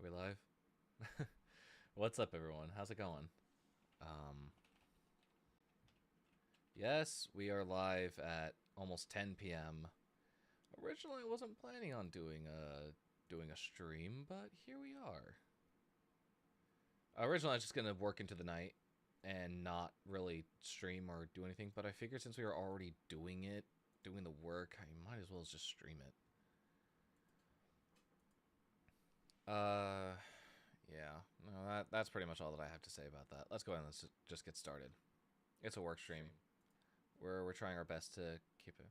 We live? What's up, everyone? How's it going? Um, yes, we are live at almost 10 p.m. Originally, I wasn't planning on doing a stream, but here we are. Originally, I was just gonna work into the night and not really stream or do anything, but I figured since we were already doing it, doing the work, I might as well just stream it. Yeah, no, that's pretty much all that I have to say about that. Let's go ahead and let's just get started. It's a work stream. We're trying our best to keep it.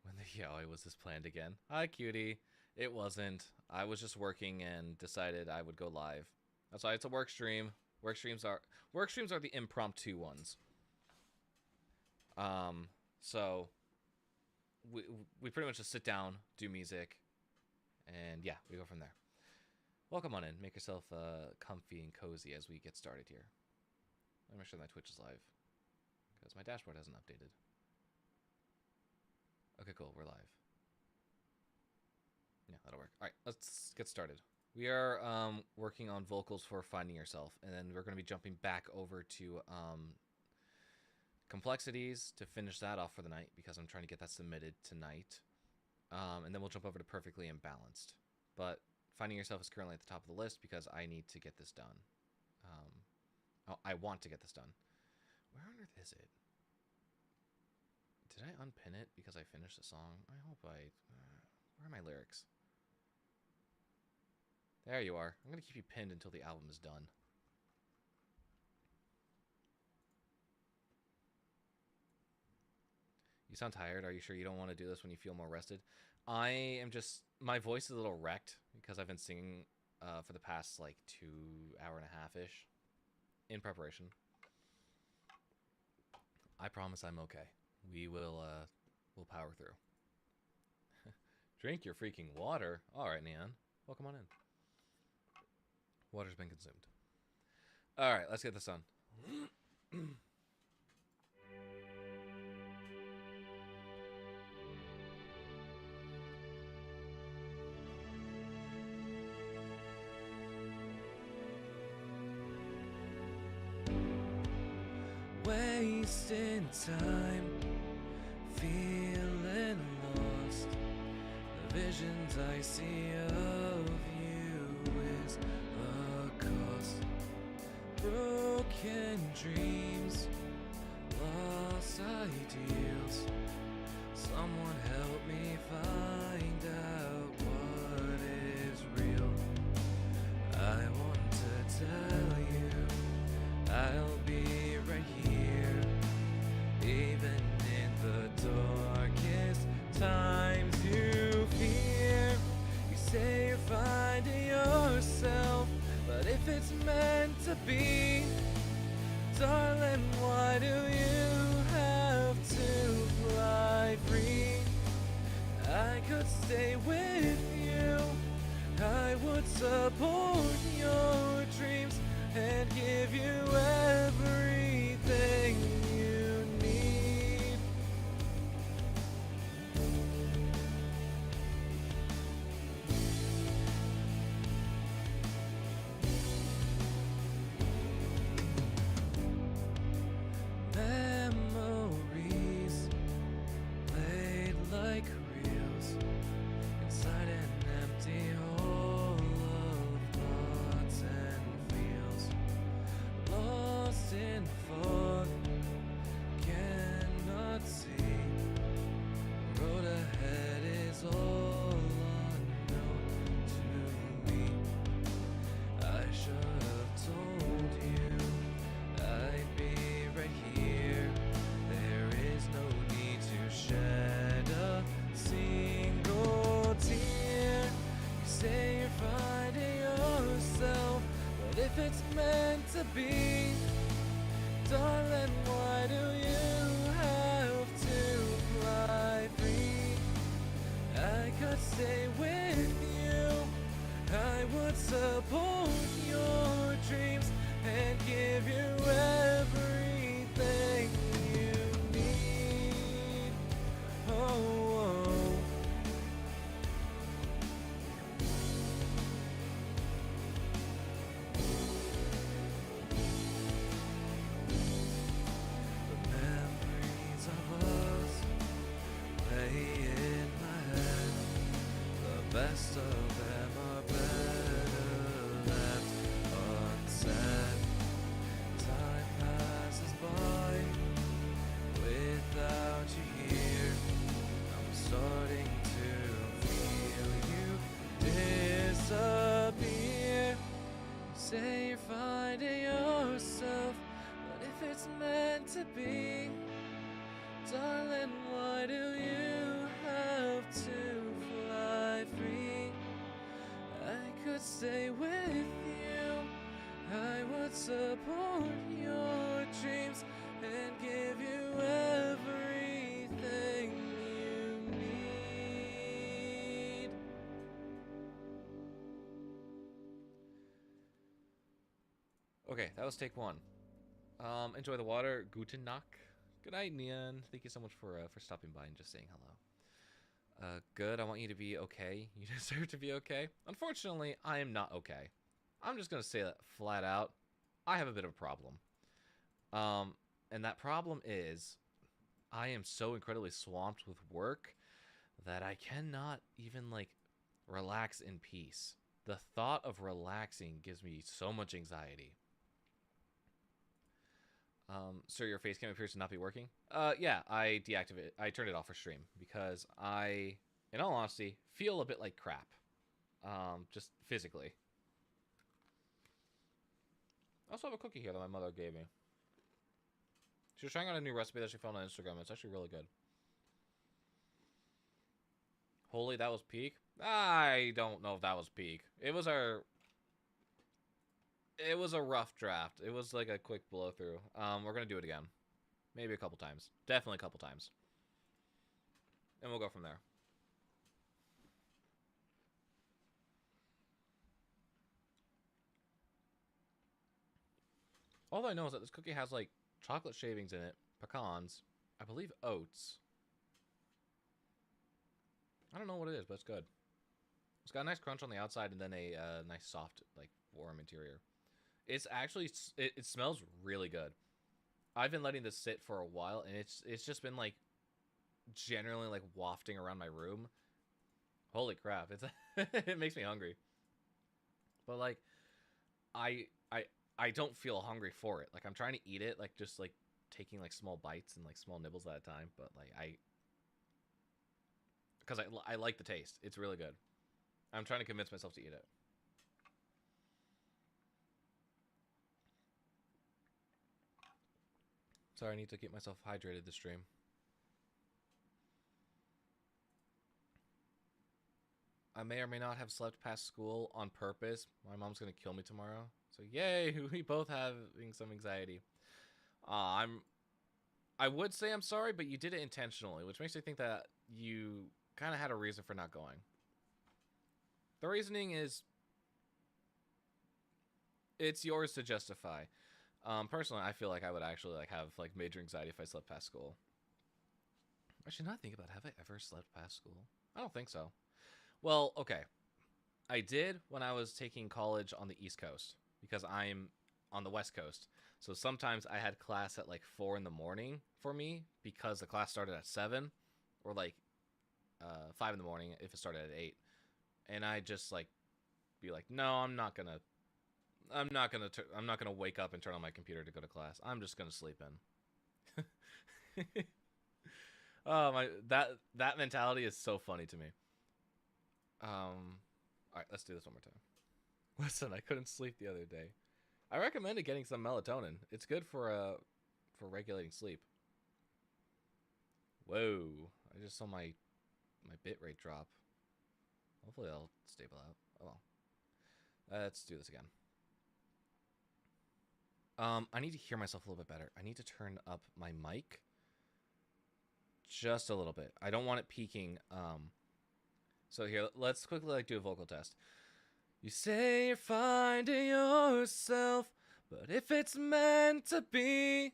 When the yaoi was this planned again? Hi, cutie. It wasn't. I was just working and decided I would go live. That's why it's a work stream. Work streams are the impromptu ones. So we pretty much just sit down, do music, and yeah, we go from there. Welcome on in. Make yourself comfy and cozy as we get started here. Let me make sure my Twitch is live, because my dashboard hasn't updated. Okay, cool. We're live. Yeah, that'll work. All right, let's get started. We are working on vocals for Finding Yourself, and then we're going to be jumping back over to Complexities to finish that off for the night, because I'm trying to get that submitted tonight. And then we'll jump over to Perfectly Imbalanced. But Finding Yourself is currently at the top of the list because I need to get this done. I want to get this done. Where on earth is it? Did I unpin it because I finished the song? I hope I... where are my lyrics? There you are. I'm going to keep you pinned until the album is done. You sound tired. Are you sure you don't want to do this when you feel more rested? I am just... my voice is a little wrecked because I've been singing for the past, like, 2.5 hours-ish in preparation. I promise I'm okay. We'll power through. Drink your freaking water. All right, Neon. Welcome on in. Water's been consumed. All right, let's get this done. Wasting time, feeling lost. The visions I see of you is a cost. Broken dreams, lost ideals. Someone help me find out what is real. I want to tell you I'll be right here, even in the darkest times you fear. You say you're finding yourself, but if it's meant to be, darling, why do you have to fly free? I could stay with you, I would support your dreams and give you everything you need. Memories played like reels inside an empty hole of thoughts and feels. Lost in fog, cannot see. Road ahead is all unknown to me. I should have told you I'd be right here. There is no need to shed a single tear. You say you're finding yourself, but if it's meant to be, darling, why do you have to fly free? I could stay with you, I would support your dreams and give you everything you need. Oh, oh. best of them are better left unsaid. Time passes by without you here. I'm starting to feel you disappear. You say you're finding yourself, but if it's meant to be, darling, why do you have to fly free? I could stay with you, I would support your dreams and give you everything you need. Okay, that was take one. Enjoy the water. Guten Nacht. Good night, Nian. Thank you so much for stopping by and just saying hello. Good. I want you to be okay. You deserve to be okay. Unfortunately, I am not okay. I'm just gonna say that flat out. I have a bit of a problem. And that problem is, I am so incredibly swamped with work that I cannot even like relax in peace. The thought of relaxing gives me so much anxiety. Sir, your face cam appears to not be working. Yeah, I deactivated. I turned it off for stream because I, in all honesty, feel a bit like crap. Just physically. I also have a cookie here that my mother gave me. She was trying out a new recipe that she found on Instagram. It's actually really good. Holy, that was peak? I don't know if that was peak. It was a rough draft. It was like a quick blow through. We're gonna do it again. Maybe a couple times. Definitely a couple times. And we'll go from there. All I know is that this cookie has like chocolate shavings in it, pecans, I believe oats. I don't know what it is, but it's good. It's got a nice crunch on the outside and then a nice soft, like, warm interior. It's actually, it smells really good. I've been letting this sit for a while, and it's just been, like, generally, like, wafting around my room. Holy crap, it's it makes me hungry. But, like, I don't feel hungry for it. Like, I'm trying to eat it, like, just, like, taking, like, small bites and, like, small nibbles at a time. But, like, because I like the taste. It's really good. I'm trying to convince myself to eat it. Sorry, I need to keep myself hydrated this stream. I may or may not have slept past school on purpose. My mom's gonna kill me tomorrow. So yay, we both having some anxiety. I would say I'm sorry, but you did it intentionally, which makes me think that you kind of had a reason for not going. The reasoning is, it's yours to justify. Personally, I feel like I would actually like have like major anxiety if I slept past school. I should not think about, have I ever slept past school? I don't think so. Well, okay. I did when I was taking college on the East Coast because I'm on the West Coast. So sometimes I had class at like 4 in the morning for me because the class started at 7, or like 5 in the morning if it started at 8. And I just like be like, no, I'm not gonna wake up and turn on my computer to go to class. I'm just gonna sleep in. Oh my, that mentality is so funny to me. All right, let's do this one more time. Listen, I couldn't sleep the other day. I recommended getting some melatonin. It's good for regulating sleep. Whoa, I just saw my bitrate drop. Hopefully I'll stable out. Oh well. Let's do this again. I need to hear myself a little bit better. I need to turn up my mic just a little bit. I don't want it peaking. So here, let's quickly like do a vocal test. You say you're finding yourself, but if it's meant to be,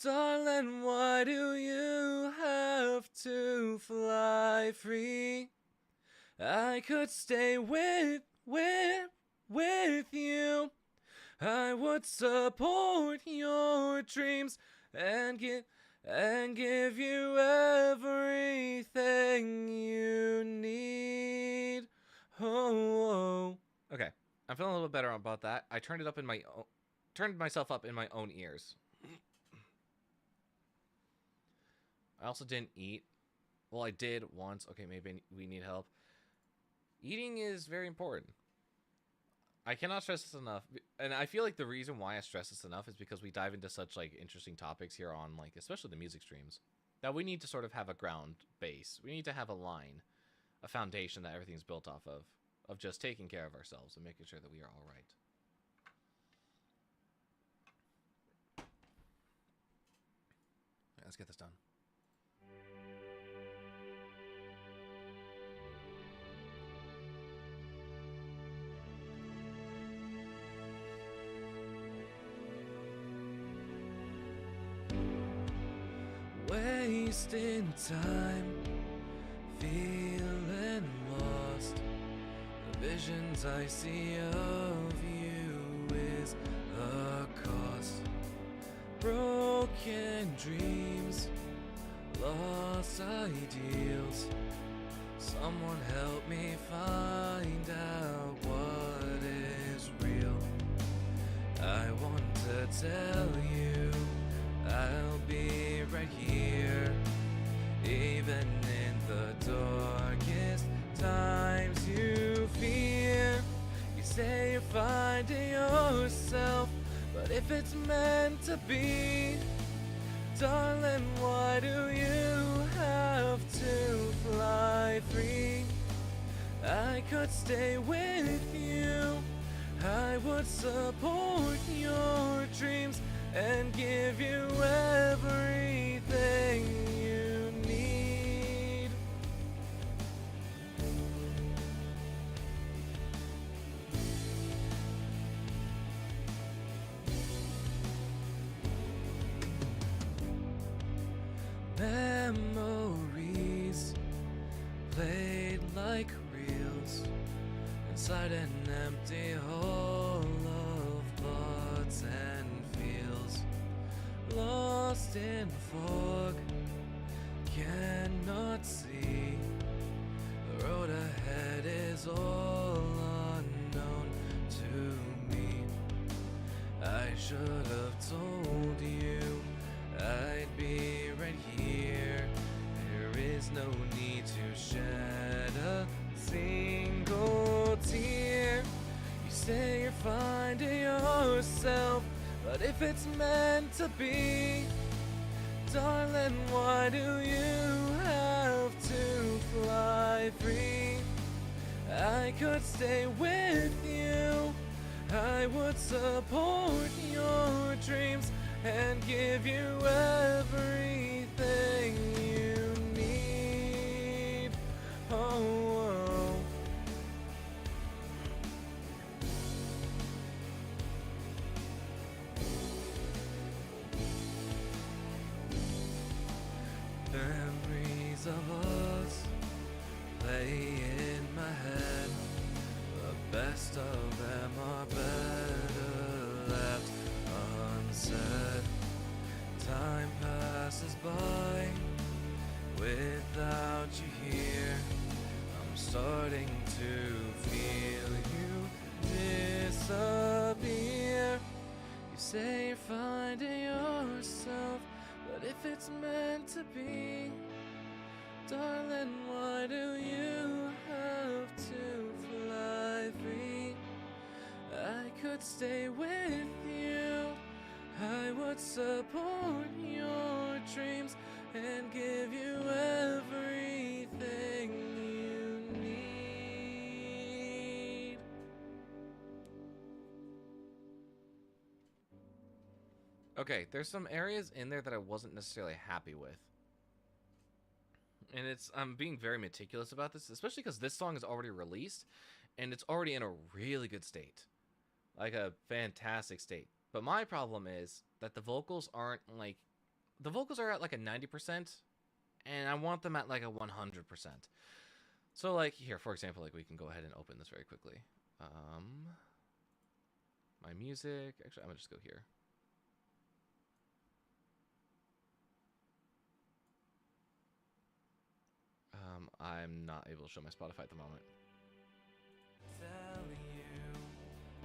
darling, why do you have to fly free? I could stay with you. I would support your dreams and and give you everything you need. Oh, okay. I'm feeling a little better about that. I turned myself up in my own ears. I also didn't eat. Well, I did once. Okay, maybe we need help. Eating is very important. I cannot stress this enough, and I feel like the reason why I stress this enough is because we dive into such like interesting topics here on like especially the music streams that we need to sort of have a ground base. We need to have a line, a foundation that everything's built off of just taking care of ourselves and making sure that we are all right. All right, let's get this done. Wasting time, feeling lost. The visions I see of you is a cost. Broken dreams, lost ideals. Someone help me find out what is real. I want to tell you I'll be right here, even in the darkest times you fear. You say you're finding yourself, but if it's meant to be, darling, why do you have to fly free? I could stay with you, I would support your dreams and give you everything you need. Memories played like reels inside an empty hole of thoughts and feels. Lost in fog, cannot see. The road ahead is all unknown to me. I should have told you I'd be right here. There is no need to shed a single tear. You say you're finding yourself, but if it's meant to be, darling, why do you have to fly free? I could stay with you, I would support your dreams and give you everything you need. Oh. Memories of us play in my head. The best of them are better left unsaid. Time passes by without you here. I'm starting to feel you disappear. You say you're finding yourself, but if it's meant to be, darling, why do you have to fly free? I could stay with you, I would support your dreams and give you everything you need. Okay, there's some areas in there that I wasn't necessarily happy with. And I'm being very meticulous about this, especially because this song is already released and it's already in a really good state. Like a fantastic state. But my problem is that the vocals aren't like, the vocals are at like a 90% and I want them at like a 100%. So like here, for example, like we can go ahead and open this very quickly. My music, actually I'm gonna just go here. I'm not able to show my Spotify at the moment. Tell you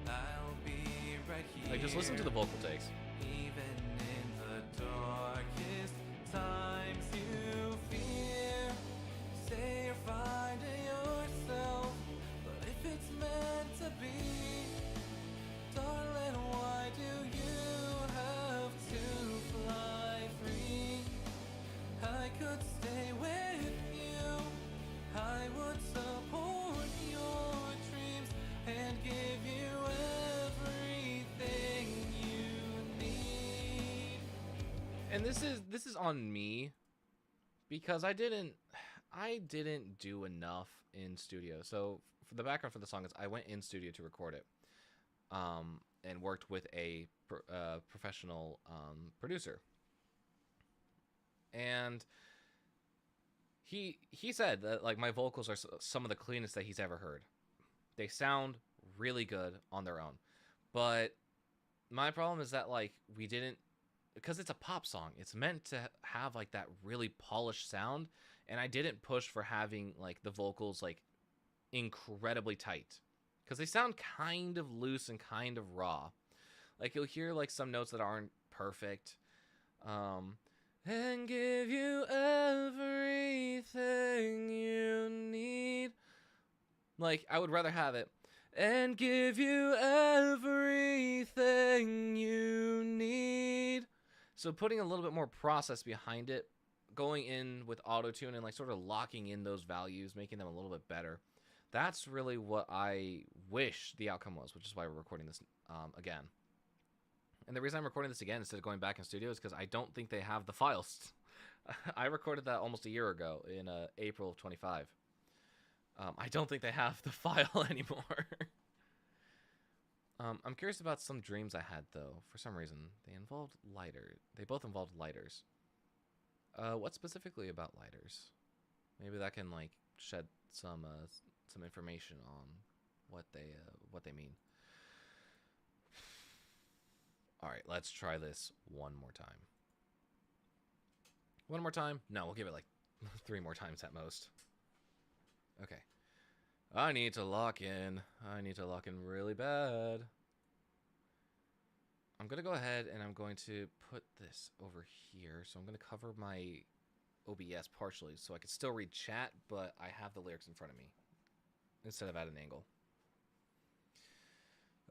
I'll be right here. Like, just listen to the vocal takes. Even in the darkest times you fear, say you're finding yourself, but if it's meant to be, darling, why do you have to fly free? I could stay with you, I would support your dreams and give you everything you need. And this is on me because I didn't do enough in studio. So for the background for the song is I went in studio to record it, and worked with a professional producer. And he said that like my vocals are some of the cleanest that he's ever heard. They sound really good on their own. But my problem is that like we didn't, because it's a pop song, it's meant to have like that really polished sound, and I didn't push for having like the vocals like incredibly tight because they sound kind of loose and kind of raw. Like you'll hear like some notes that aren't perfect. And give you everything you need. Like, I would rather have it. And give you everything you need. So putting a little bit more process behind it, going in with auto-tune and like sort of locking in those values, making them a little bit better. That's really what I wish the outcome was, which is why we're recording this again. And the reason I'm recording this again instead of going back in studio is because I don't think they have the files. I recorded that almost a year ago in April of 25. I don't think they have the file anymore. I'm curious about some dreams I had, though. For some reason, they involved lighter. They both involved lighters. What specifically about lighters? Maybe that can like shed some information on what they mean. All right, let's try this one more time. One more time? No, we'll give it like 3 more times at most. Okay. I need to lock in. I need to lock in really bad. I'm going to go ahead and I'm going to put this over here. So I'm going to cover my OBS partially so I can still read chat, but I have the lyrics in front of me instead of at an angle.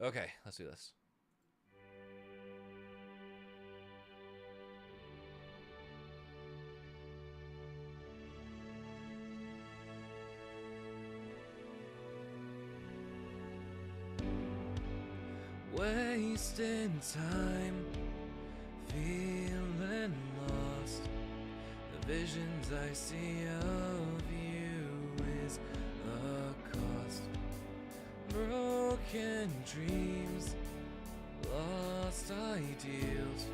Okay, let's do this. Wasting time, feeling lost. The visions I see of you is a cost. Broken dreams, lost ideals.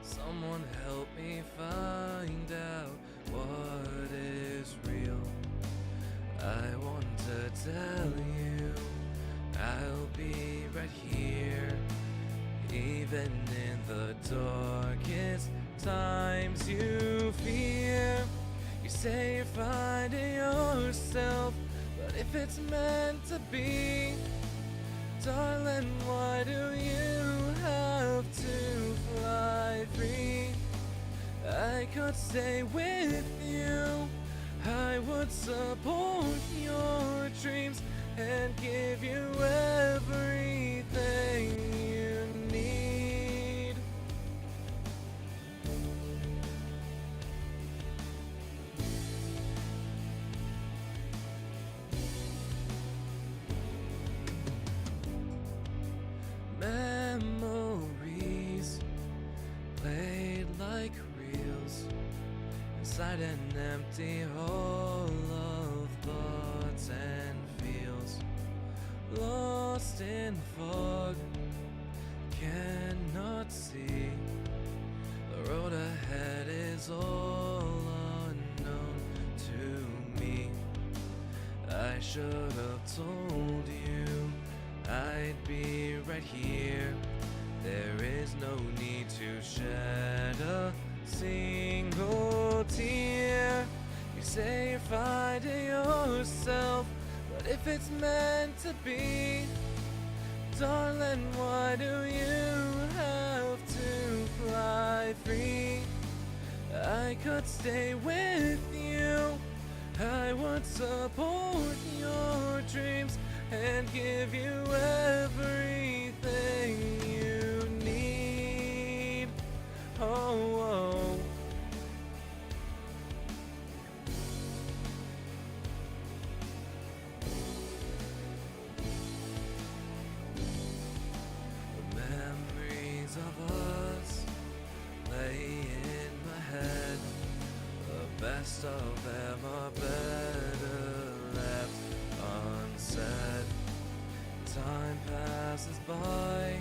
Someone help me find out what is real. I want to tell you I'll be right here, even in the darkest times you fear. You say you're finding yourself, but if it's meant to be, darling, why do you have to fly free? I could stay with you, I would support your dreams and give you everything you need. Memories played like reels inside an empty hole of thoughts and feels. Lost in fog, cannot see. The road ahead is all unknown to me. I should have told you I'd be right here. There is no need to shed a single tear. You say you're finding yourself, but if it's meant to be, darling, why do you have to fly free? I could stay with you, I would support your dreams and give you everything you need. Oh, oh. The memories of us lay in my head. The best of them are better left unsaid. Time passes by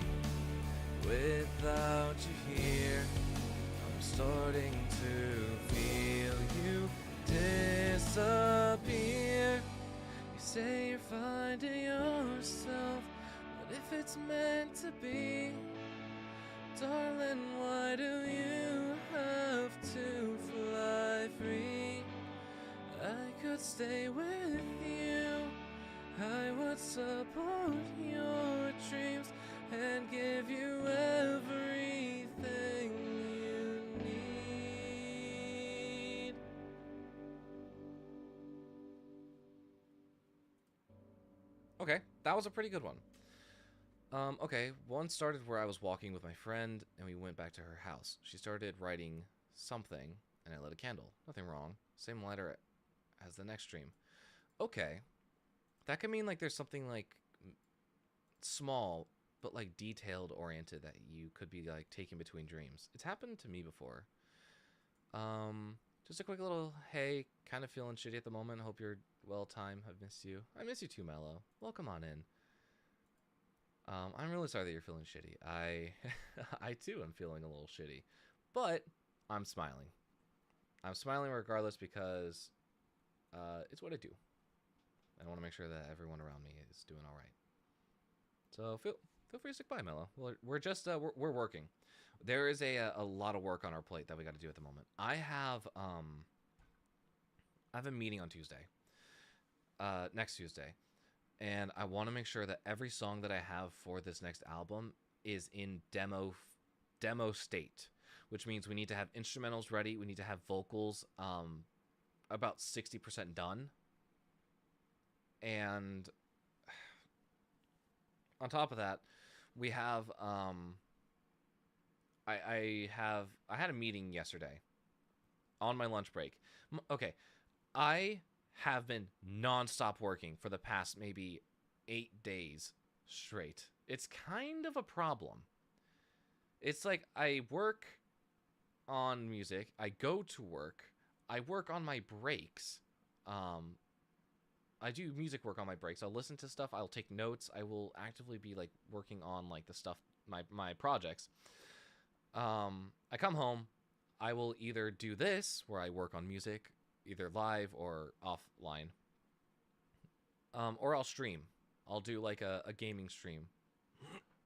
without you here. I'm starting to feel you disappear. You say you're finding yourself, but if it's meant to be, darling, why do you have to fly free? I could stay with you, I would support your dreams and give you everything you need. Okay, that was a pretty good one. Okay, one started where I was walking with my friend and we went back to her house. She started writing something and I lit a candle. Nothing wrong. Same letter as the next stream. Okay, that could mean like there's something like small but like detailed oriented that you could be like taking between dreams. It's happened to me before. Just a quick little hey, kind of feeling shitty at the moment. Hope you're well, time. I've missed you. I miss you too, Mello. Welcome on in. I'm really sorry that you're feeling shitty. I too am feeling a little shitty, but I'm smiling. I'm smiling regardless because it's what I do. I want to make sure that everyone around me is doing all right. So feel free to stick by, Mello. We're just we're working. There is a lot of work on our plate that we got to do at the moment. I have a meeting on Tuesday. Next Tuesday. And I want to make sure that every song that I have for this next album is in demo state, which means we need to have instrumentals ready. We need to have vocals about 60% done. And on top of that, we have I had a meeting yesterday on my lunch break. Okay, I have been nonstop working for the past maybe 8 days straight. It's kind of a problem. It's like I work on music, I go to work, I work on my breaks. I do music work on my breaks. I'll listen to stuff, I'll take notes, I will actively be like working on like the stuff, my projects. I come home, I will either do this where I work on music, either live or offline, or I'll stream. I'll do like a gaming stream.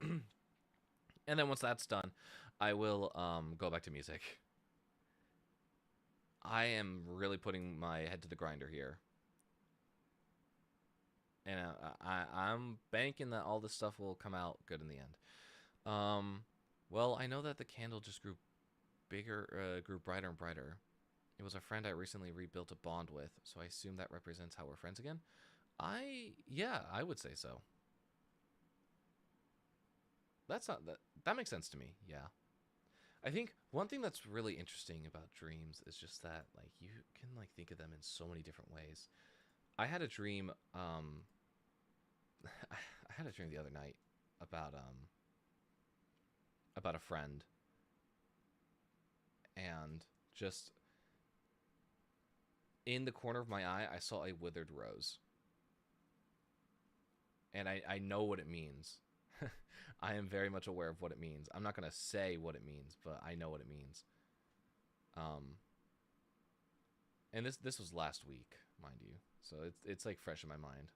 And then once that's done, I will go back to music. I am really putting my head to the grinder here. And I'm banking that all this stuff will come out good in the end. Well, I know that the candle just grew bigger, grew brighter and brighter. It was a friend I recently rebuilt a bond with, so I assume that represents how we're friends again. Yeah, I would say so. That makes sense to me. Yeah. I think one thing that's really interesting about dreams is just that like you can like think of them in so many different ways. I had a dream I had a dream the other night about a friend, and just in the corner of my eye I saw a withered rose. And I know what it means. I am very much aware of what it means. I'm not going to say what it means, but I know what it means. And this was last week, mind you. So it's like fresh in my mind.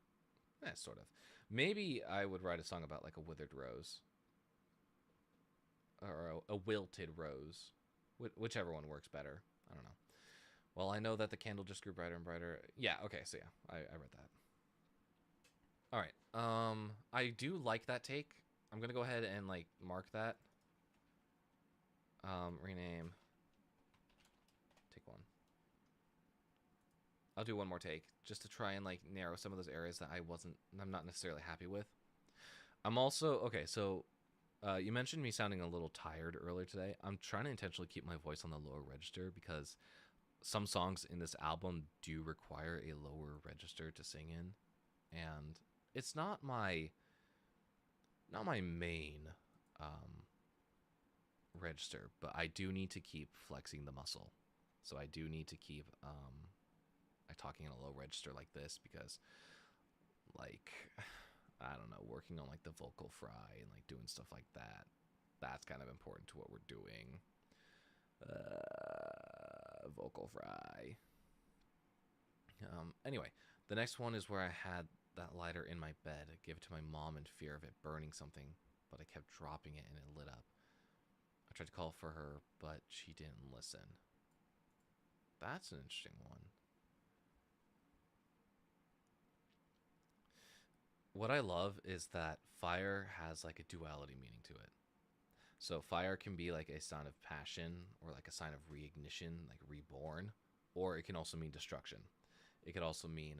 Sort of. Maybe I would write a song about like a withered rose. Or a wilted rose. Whichever one works better. I don't know. Well, I know that the candle just grew brighter and brighter. Yeah, okay, so yeah, I read that. All right. I do like that take. I'm gonna go ahead and like mark that. Rename. Take one. I'll do one more take just to try and like narrow some of those areas that I'm not necessarily happy with. I'm also okay. So, you mentioned me sounding a little tired earlier today. I'm trying to intentionally keep my voice on the lower register because some songs in this album do require a lower register to sing in, and it's not my main register, but I do need to keep flexing the muscle. So I do need to keep talking in a low register like this because, like, I don't know, working on like the vocal fry and like doing stuff like that. That's kind of important to what we're doing. Vocal fry. Anyway, the next one is where I had that lighter in my bed. I gave it to my mom in fear of it burning something, but I kept dropping it and it lit up. I tried to call for her, but she didn't listen. That's an interesting one. What I love is that fire has like a duality meaning to it. So fire can be like a sign of passion or like a sign of reignition, like reborn, or it can also mean destruction. It could also mean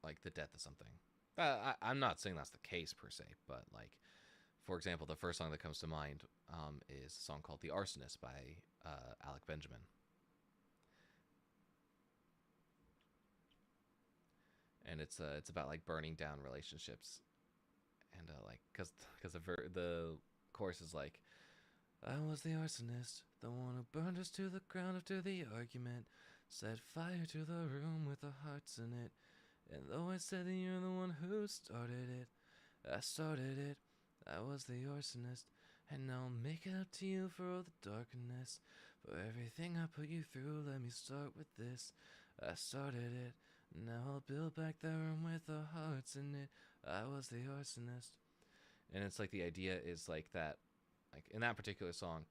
like the death of something. I'm not saying that's the case per se, but like, for example, the first song that comes to mind is a song called "The Arsonist" by Alec Benjamin. And it's about like burning down relationships, and like because the chorus is like, I was the arsonist, the one who burned us to the ground after the argument, set fire to the room with our hearts in it, and though I said that you're the one who started it, I started it, I was the arsonist, and now I'll make it up to you for all the darkness, for everything I put you through. Let me start with this, I started it. Now I'll build back the room with our hearts in it. I was the arsonist. And it's like the idea is like that, like in that particular song,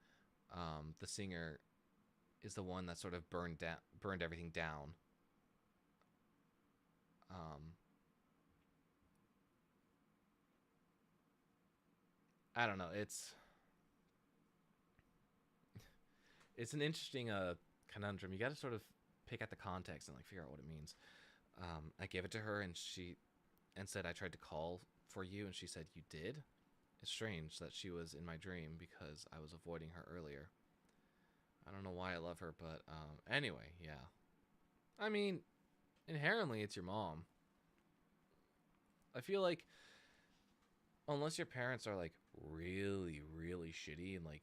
the singer is the one that sort of burned everything down. I don't know. It's an interesting conundrum. You got to sort of pick at the context and like figure out what it means. I gave it to her and she said I tried to call for you and she said you did. It's strange that she was in my dream because I was avoiding her earlier. I don't know why I love her, but anyway, yeah. I mean, inherently it's your mom. I feel like unless your parents are like really, really shitty and like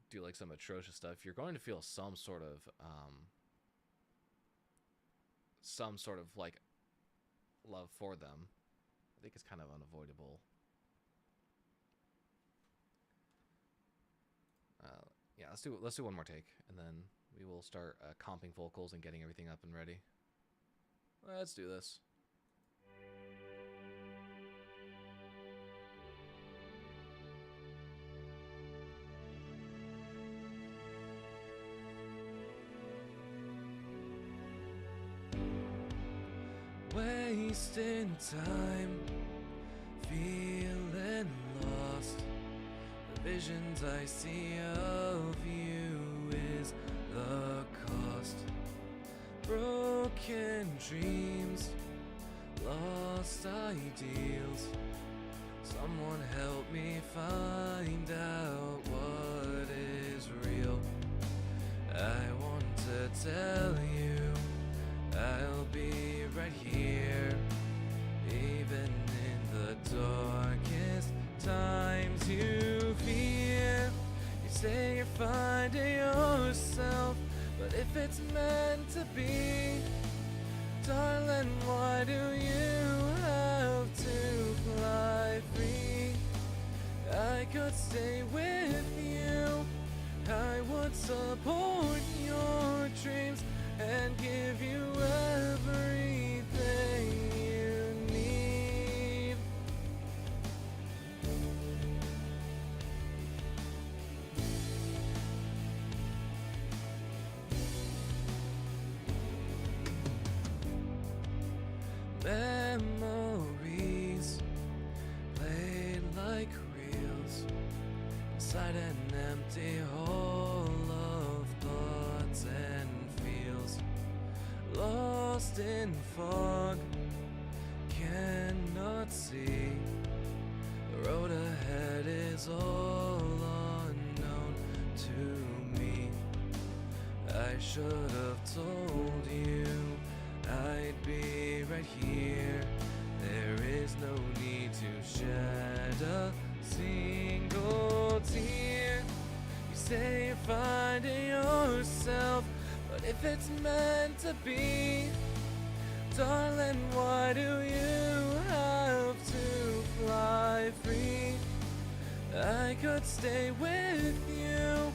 do like some atrocious stuff, you're going to feel some sort of like love for them. I think it's kind of unavoidable. Yeah, let's do one more take, and then we will start comping vocals and getting everything up and ready. Let's do this. Wasting time, feeling lost. The visions I see of you is the cost. Broken dreams, lost ideals. Someone help me find out what is real. I want to tell you I'll be right here, even in the darkest times you fear. You say you're finding yourself, but if it's meant to be, darling, why do you have to fly free? I could stay with you, I would support your dreams and give you everything you need. memories played like reels inside an empty hole of thoughts and feels. Lost in fog, cannot see. The road ahead is all unknown to me. I should have told you I'd be right here. There is no need to shed a single tear. You say you're finding yourself, but if it's meant to be, darling, why do you have to fly free? I could stay with you,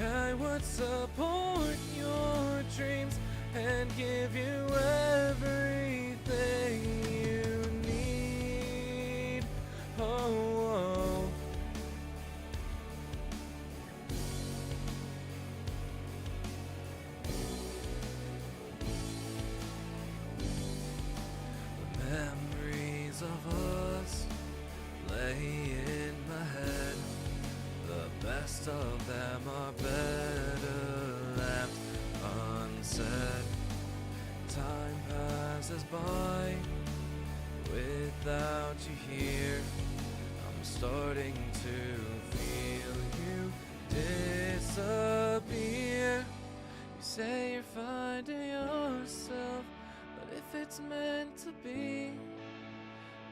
I would support your dreams and give you everything you need. Oh. The memories of us lay in my head. The best of them are better left unsaid. Time passes by without you here. I'm starting to feel you disappear. You say you're finding yourself, but if it's meant to be,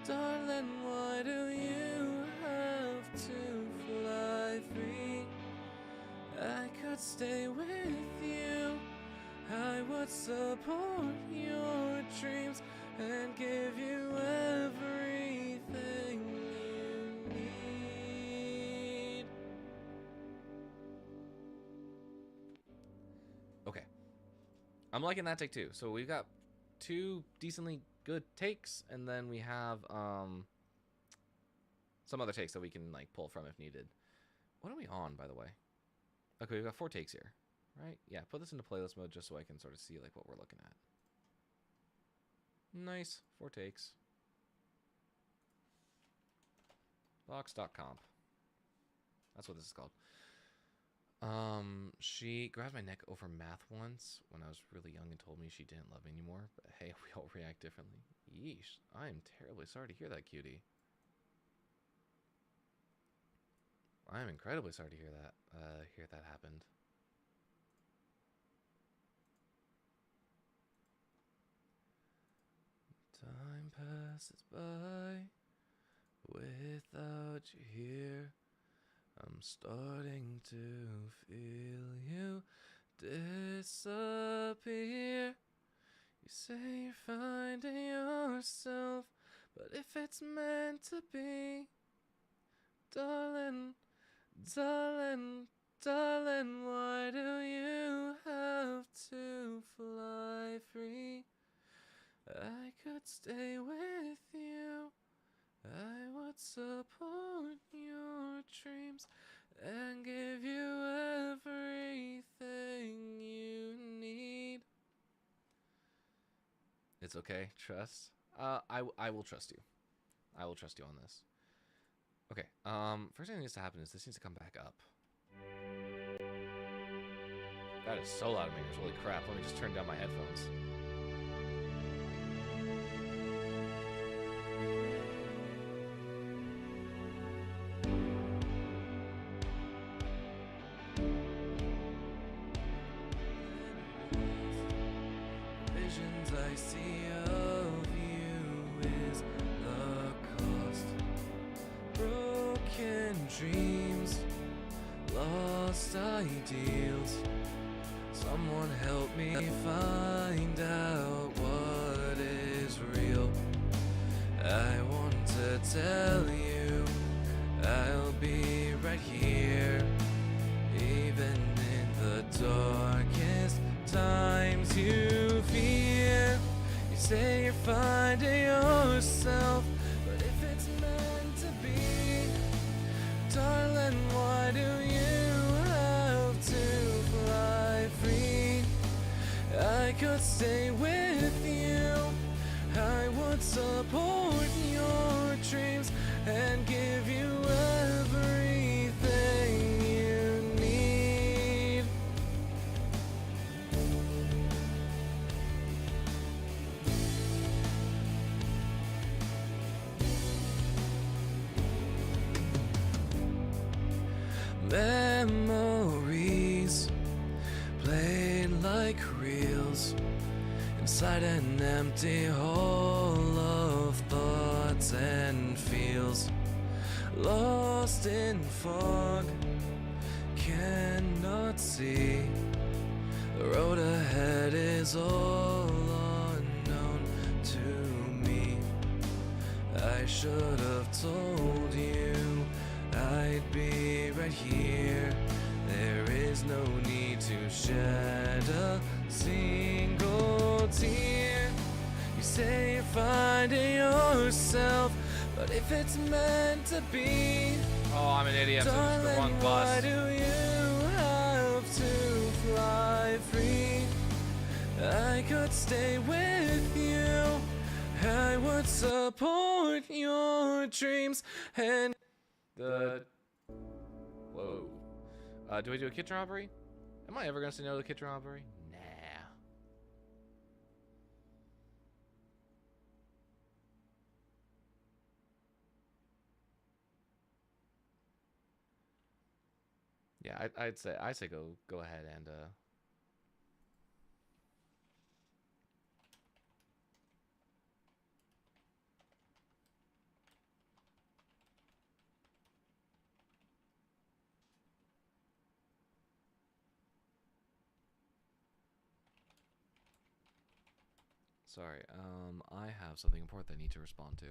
darling, why do you have to fly free? I could stay with you, I would support your dreams and give you everything you need. Okay. I'm liking that take too. So we've got 2 decently good takes, and then we have some other takes that we can like pull from if needed. What are we on, by the way? Okay, we've got 4 takes here, right? Yeah, put this into playlist mode just so I can sort of see like what we're looking at. Nice, 4 takes. Box.comp. That's what this is called. She grabbed my neck over math once when I was really young and told me she didn't love me anymore. But hey, we all react differently. Yeesh, I am terribly sorry to hear that, cutie. I am incredibly sorry to hear that happened. Time passes by without you here. I'm starting to feel you disappear. You say you're finding yourself, but if it's meant to be, darling, darling, darling, why do you have to fly free? I could stay with you, I would support your dreams and give you everything you need. It's okay, trust. I will trust you. I will trust you on this. Okay, first thing that needs to happen is this needs to come back up. That is so loud in my ears, holy crap. Let me just turn down my headphones. Visions I see of you is the cost. Broken dreams, lost ideals. Someone help me find out what is real. I want to tell you I'll be right here, even in the darkest times you fear. You say you're finding yourself, but if it's meant to be, darling, why do you have to fly free? I could stay with you, I would like reels inside an empty hole of thoughts and feels lost in fog, cannot see. The road ahead is all unknown to me. I should have told you I'd be right here. There is no need to shed a single tear. You say you're finding yourself, but if it's meant to be, Oh, I'm an idiot. I'm the wrong darling, bus. why do you have to fly free? I could stay with you. I would support your dreams and Whoa. Do we do a kitchen robbery? Am I ever gonna say no to the kitchen robbery? Nah. Yeah, I'd say go ahead and sorry, I have something important I need to respond to.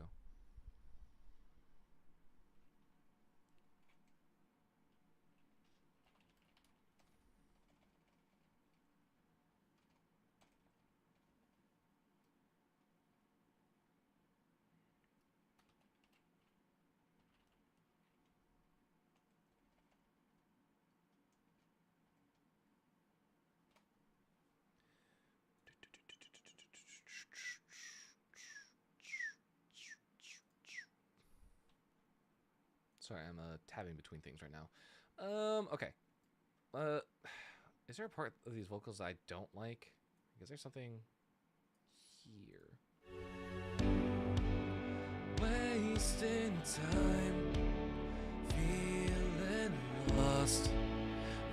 Sorry, I'm tabbing between things right now. Okay. Is there a part of these vocals I don't like? Is there something here? wasting time, feeling lost.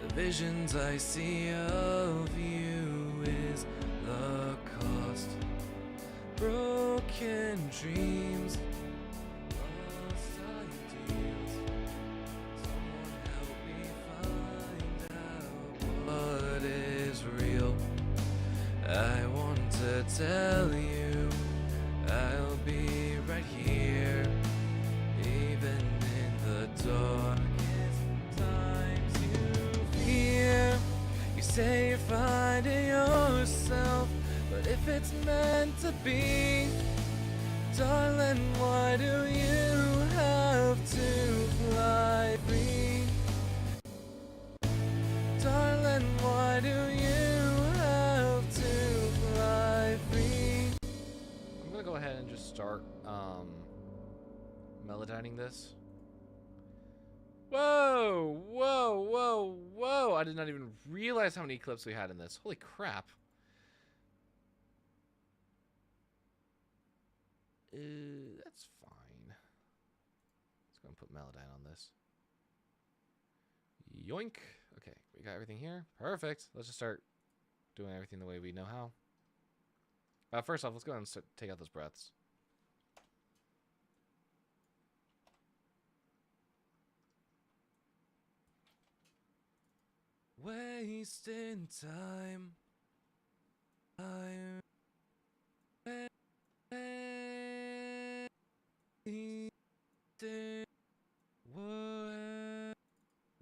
The visions I see of you is the cost. Broken dreams, lost ideals. Someone help me find out what is real. I want to tell you I'll be right here, even in the darkest times you fear. You say you're finding yourself, but if it's meant to be, darling, why do you have to fly free? Darling, why do you have to fly free? I'm gonna go ahead and just start melodining this. Whoa, whoa, whoa, whoa! I did not even realize how many clips we had in this. Holy crap. That's fine. Let's go and put Melodyne on this. Yoink. Okay, we got everything here. Perfect. Let's just start doing everything the way we know how. First off, let's go ahead and take out those breaths. Wasting time. I'm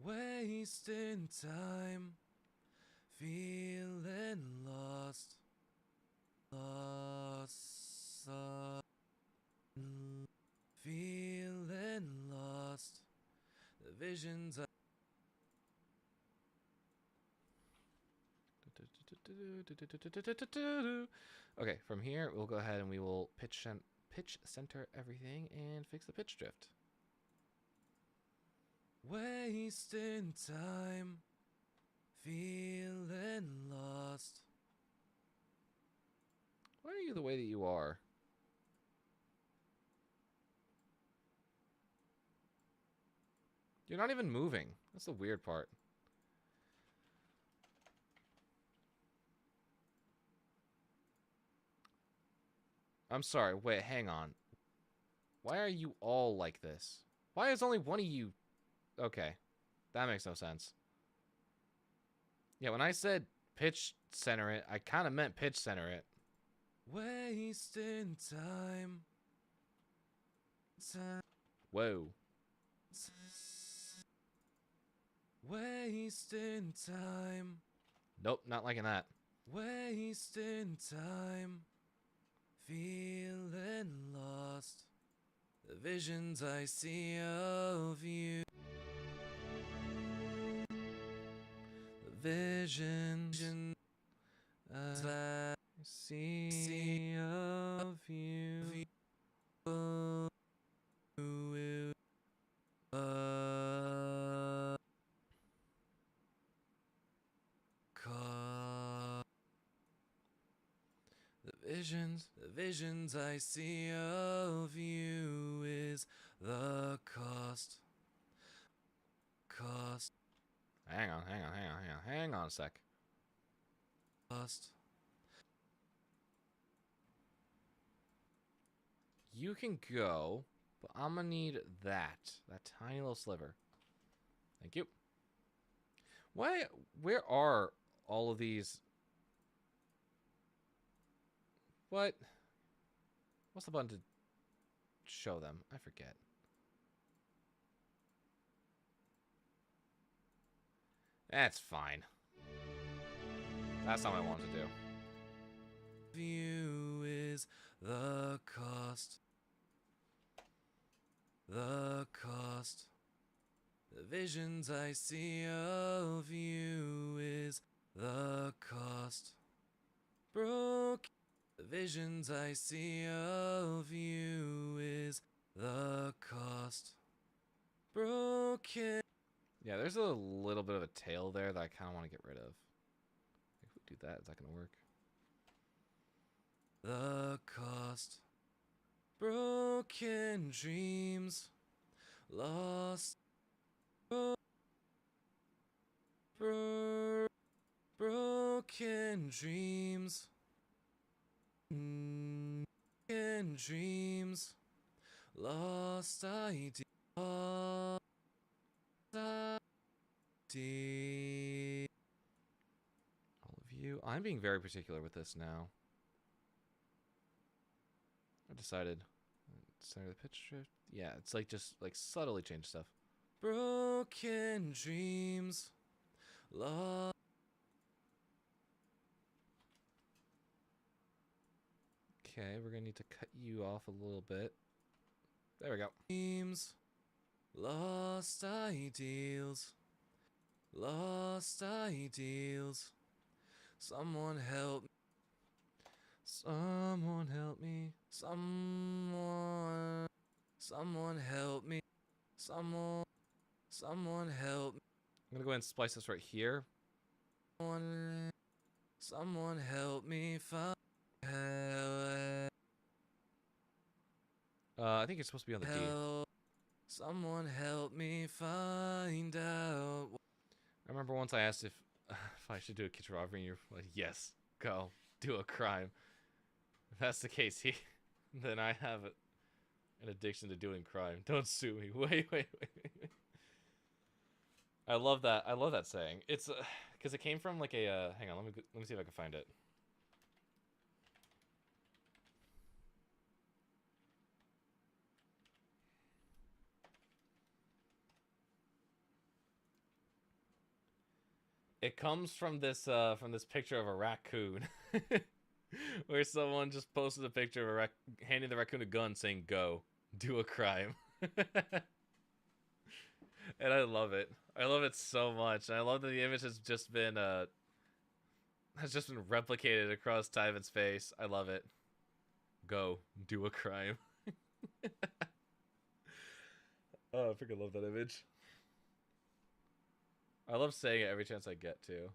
wasting time, feeling lost, feeling lost. The visions. Okay, from here we'll go ahead and we will pitch center everything and fix the pitch drift. Wasting time, feeling lost. Why are you the way that you are? You're not even moving. That's the weird part. I'm sorry. Wait, hang on. Why are you all like this? Why is only one of you... Okay. That makes no sense. Yeah, when I said pitch center it, I kind of meant pitch center it. Wasting time. Whoa. Wasting time. Nope, not liking that. Wasting time. Feeling lost. The visions I see of you. The vision I see of you. The visions I see of you is the cost. Hang on a sec. Cost. You can go, but I'm gonna need that tiny little sliver. Thank you. Where are all of these? What's the button to show them? I forget. That's fine. That's not what I wanted to do. View is the cost. The cost. The visions I see of you is the cost. Broke. The visions I see of you is the cost. Broken. Yeah, there's a little bit of a tail there that I kind of want to get rid of. If we do that, is that going to work? The cost. Broken dreams. Lost. Broken dreams. Broken dreams. Lost ideas. All of you. I'm being very particular with this now. I decided. Center the pitch shift. Yeah, it's like just like subtly change stuff. Broken dreams. Lost. Okay, we're gonna need to cut you off a little bit. There we go. Dreams. Lost ideals. Lost ideals. Someone help me. Someone help me. Someone help me. Someone help me. I'm gonna go ahead and splice this right here. Someone help me find help. I think it's supposed to be on the D. Someone help me find out. I remember once I asked if I should do a kitchen robbery, and you're like, "Yes, go do a crime." If that's the case, then I have an addiction to doing crime. Don't sue me. Wait. I love that. I love that saying. It's because it came from like a. Hang on, let me see if I can find it. It comes from this picture of a raccoon, where someone just posted a picture of handing the raccoon a gun, saying, "Go, do a crime." And I love it. I love it so much. And I love that the image has just been replicated across time and space. I love it. Go, do a crime. Oh, I freaking love that image. I love saying it every chance I get to.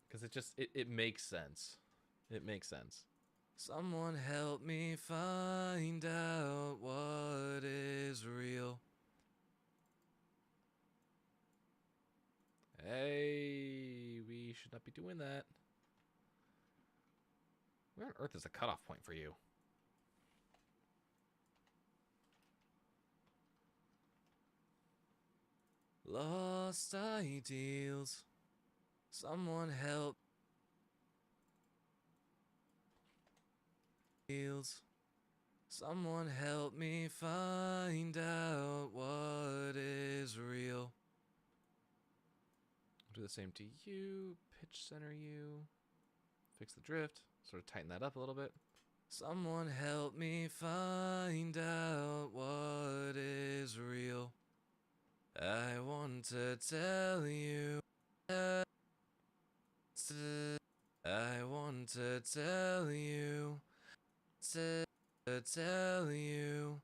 Because it makes sense. It makes sense. Someone help me find out what is real. Hey, we should not be doing that. Where on earth is the cutoff point for you? Lost ideals. Someone help. Someone help me find out what is real. Do the same to you. Pitch center you. Fix the drift. Sort of tighten that up a little bit. Someone help me find out what is real. I want to tell you. I want to tell you. To tell you.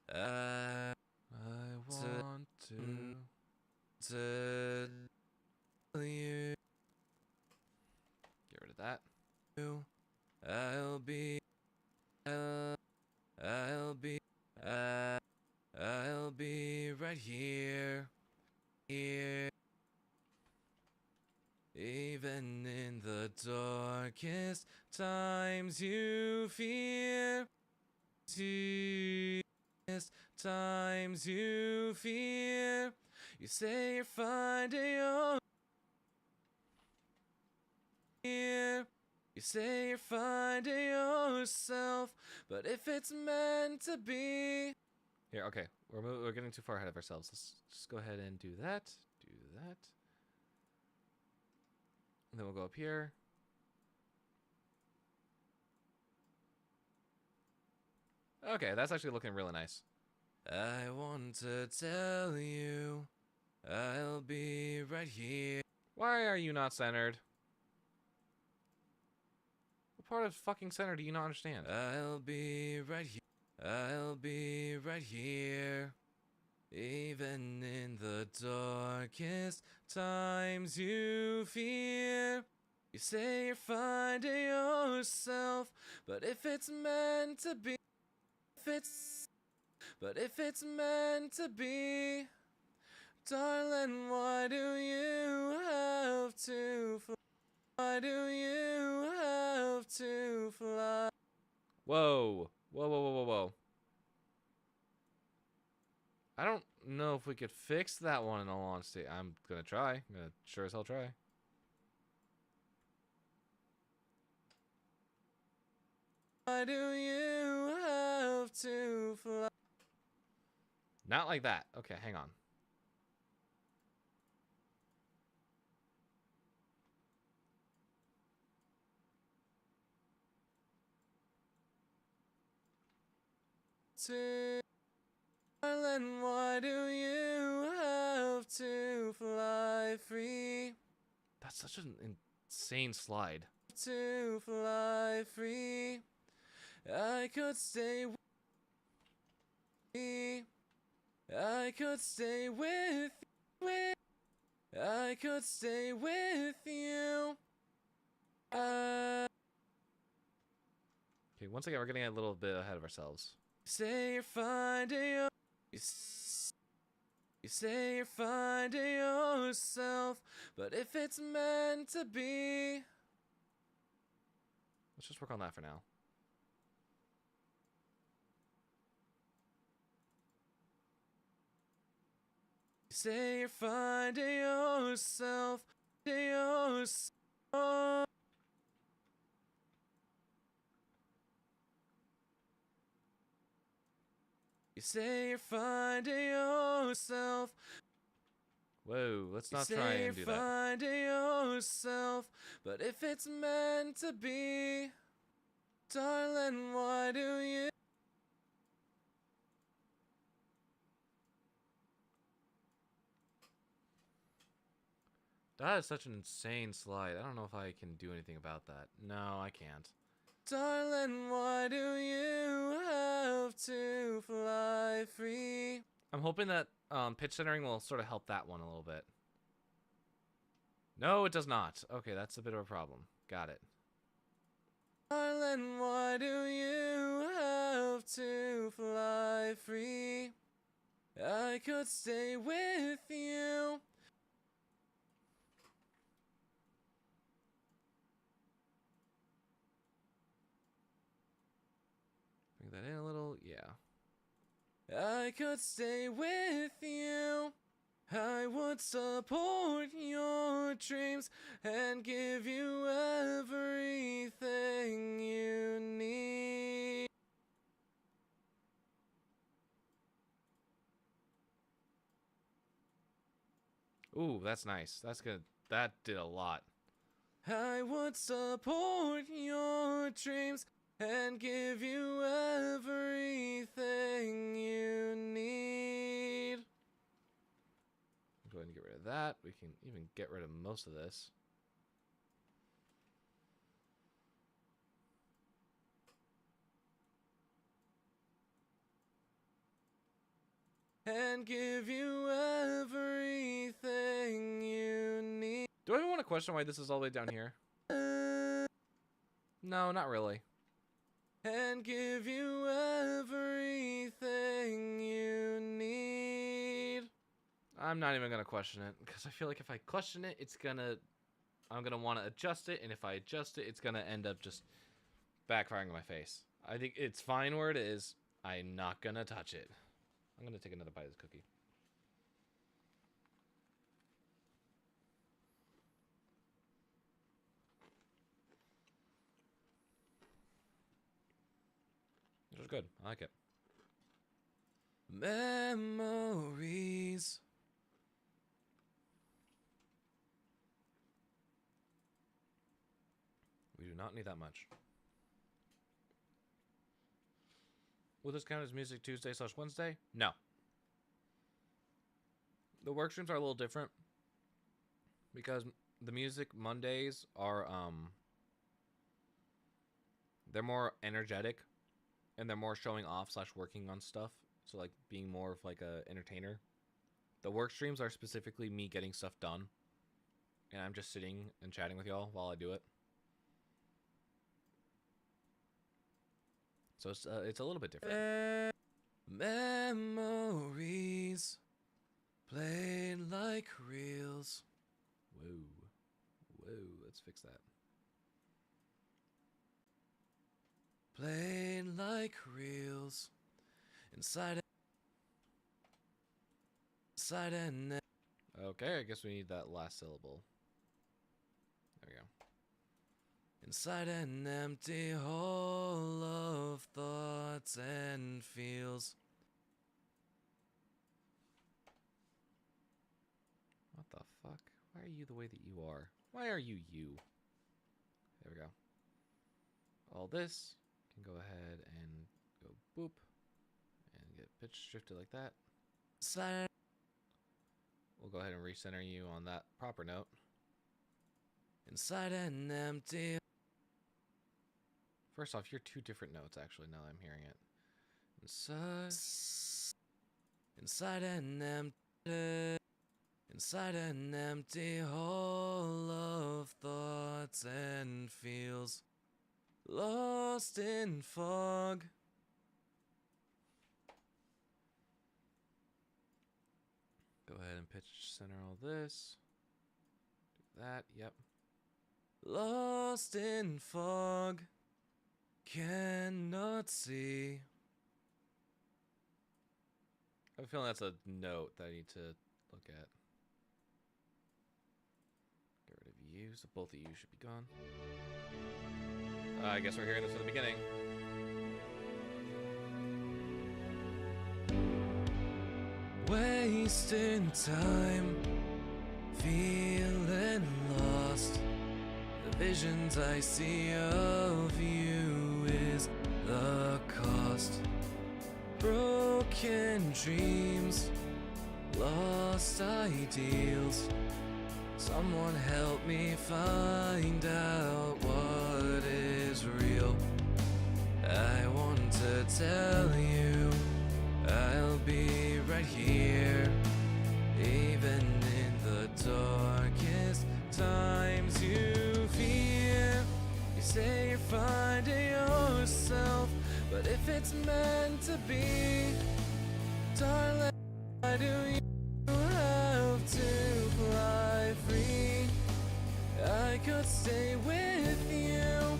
I want to tell you. Get rid of that. I'll be right here. Even in the darkest times you fear. Times you fear. You say you're finding your here. You say you're finding yourself, but if it's meant to be. Here, okay. We're getting too far ahead of ourselves. Let's just go ahead and do that. Do that. And then we'll go up here. Okay, that's actually looking really nice. I want to tell you, I'll be right here. Why are you not centered? What part of fucking center do you not understand? I'll be right here. I'll be right here. Even in the darkest times you fear. You say you're finding yourself, but if it's meant to be, if it's meant to be, darling, why do you have to fly? Why do you have to fly? Whoa. Whoa, whoa, whoa, whoa, whoa. I don't know if we could fix that one in all honesty. I'm gonna try. I'm gonna sure as hell try. Why do you have to fly? Not like that. Okay, hang on. Darling, why do you have to fly free? That's such an insane slide. To fly free, I could stay with me. I could stay with you. I could stay with you. Okay, once again, we're getting a little bit ahead of ourselves. Say you're finding your, you say you're finding yourself, but if it's meant to be. Let's just work on that for now. You say you're finding yourself, You say you're finding yourself. Whoa, let's not try and do you're that. finding yourself, but if it's meant to be, darling, why do you? That is such an insane slide. I don't know if I can do anything about that. No, I can't. Darling, why do you have to fly free? I'm hoping that pitch centering will sort of help that one a little bit. No, it does not. Okay, that's a bit of a problem. Got it. Darling, why do you have to fly free? I could stay with you. I could stay with you. I would support your dreams and give you everything you need. Ooh, that's nice. That's good. That did a lot. I would support your dreams and give you everything you need. Go ahead and get rid of that. We can even get rid of most of this. And give you everything you need. Do I even want to question why this is all the way down here? No, not really. And give you everything you need. I'm not even gonna question it because I feel like if I question it, I'm gonna want to adjust it, and if I adjust it, it's gonna end up just backfiring in my face. I think it's fine where it is. I'm not gonna touch it. I'm gonna take another bite of this cookie. It was good. I like it. Memories. We do not need that much. Will this count as Music Tuesday/Wednesday? No. The work streams are a little different because the Music Mondays are they're more energetic and they're more showing off / working on stuff. So like being more of like a entertainer. The work streams are specifically me getting stuff done, and I'm just sitting and chatting with y'all while I do it. So it's a little bit different. Memories played like reels. Whoa. Let's fix that. Played like reels inside and Okay, I guess we need that last syllable. There we go. inside an empty hole of thoughts and feels. What the fuck? Why are you the way that you are? Why are you you? There we go. All this can go ahead and go boop and get pitch shifted like that. Inside. We'll go ahead and recenter you on that proper note. Inside an empty. First off, you're two different notes actually now that I'm hearing it. Inside an empty hole of thoughts and feels. Lost in fog. Go ahead and pitch center all this. Do that, yep. Lost in fog. Cannot see. I have a feeling that's a note that I need to look at. Get rid of you, so both of you should be gone. I guess we're hearing this from the beginning. Wasting time, feeling lost. The visions I see of you is the cost. Broken dreams, lost ideals. Someone help me find out what is real. I want to tell you I'll be right here, even in the darkest times you fear. You say you're finding yourself, but if it's meant to be, darling, why do you have to fly free? I could stay with you,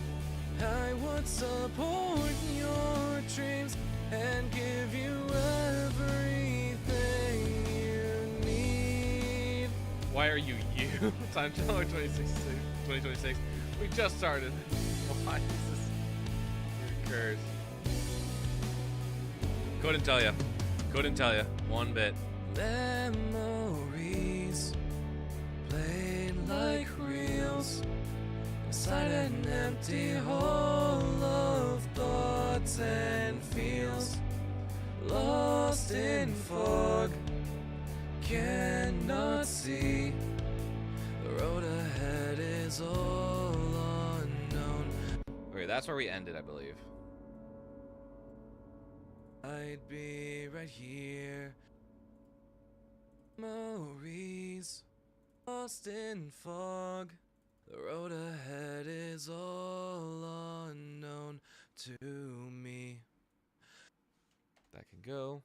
I would support your dreams and give you everything Why are you you? Time Traveler 2026. We just started. Why is this recurs? Couldn't tell ya. Couldn't tell ya. One bit. Memories played like reels inside an empty hole of thoughts and feels. Lost in fog, cannot see. The road ahead is all unknown. Okay, that's where we ended, I believe. I'd be right here. Memories lost in fog. The road ahead is all unknown to me. That can go.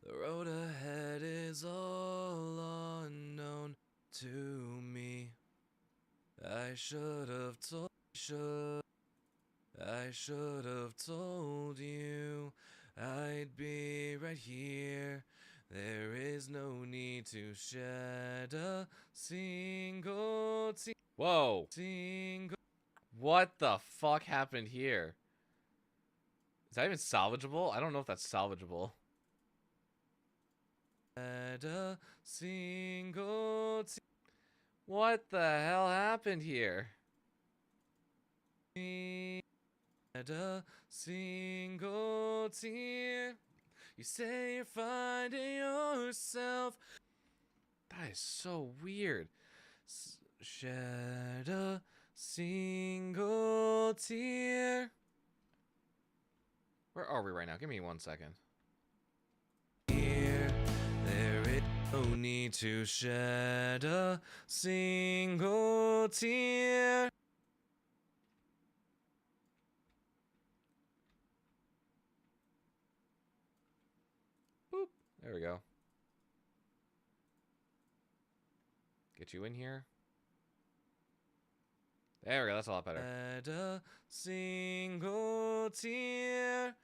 The road ahead is all unknown to me. I should have told you I'd be right here. There is no need to shed a single tear. Whoa. What the fuck happened here? Is that even salvageable? I don't know if that's salvageable. Shed a single tear. What the hell happened here? Shed a single tear. You say you're finding yourself. That is so weird. Shed a single tear. Where are we right now? Give me 1 second. Here, there is no need to shed a single tear. Boop. There we go. Get you in here. There we go. That's a lot better. Shed a single tear.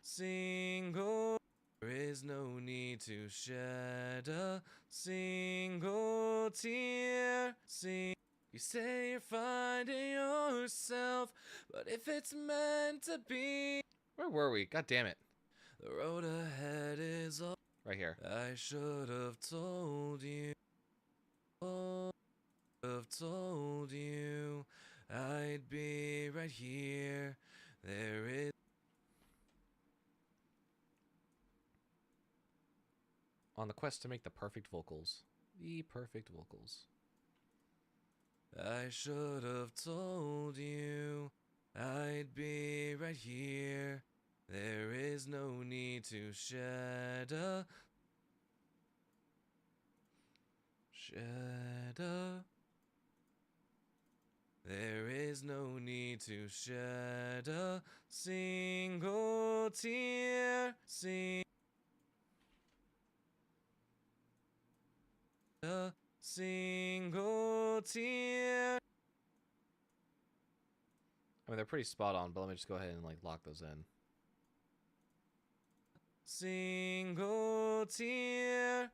There is no need to shed a single tear. You say you're finding yourself, but if it's meant to be, Where were we? God damn it. the road ahead is all. Right here. I should have told you. I'd be right here. There is. On the quest to make the perfect vocals. The perfect vocals. I should have told you I'd be right here. There is no need to shed a There is no need to shed a single tear. A single tear. I mean, they're pretty spot on, but let me just go ahead and, like, lock those in. Single tear.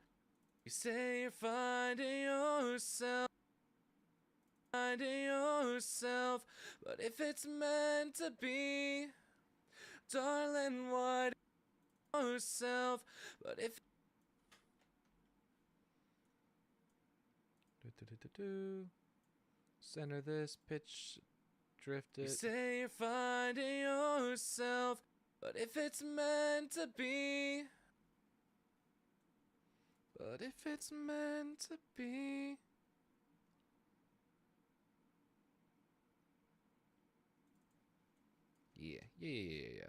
You say you're finding yourself. But if it's meant to be, darling, why do yourself? But if Center this, pitch, drift you it. say you're finding yourself, but if it's meant to be, but if it's meant to be. Yeah.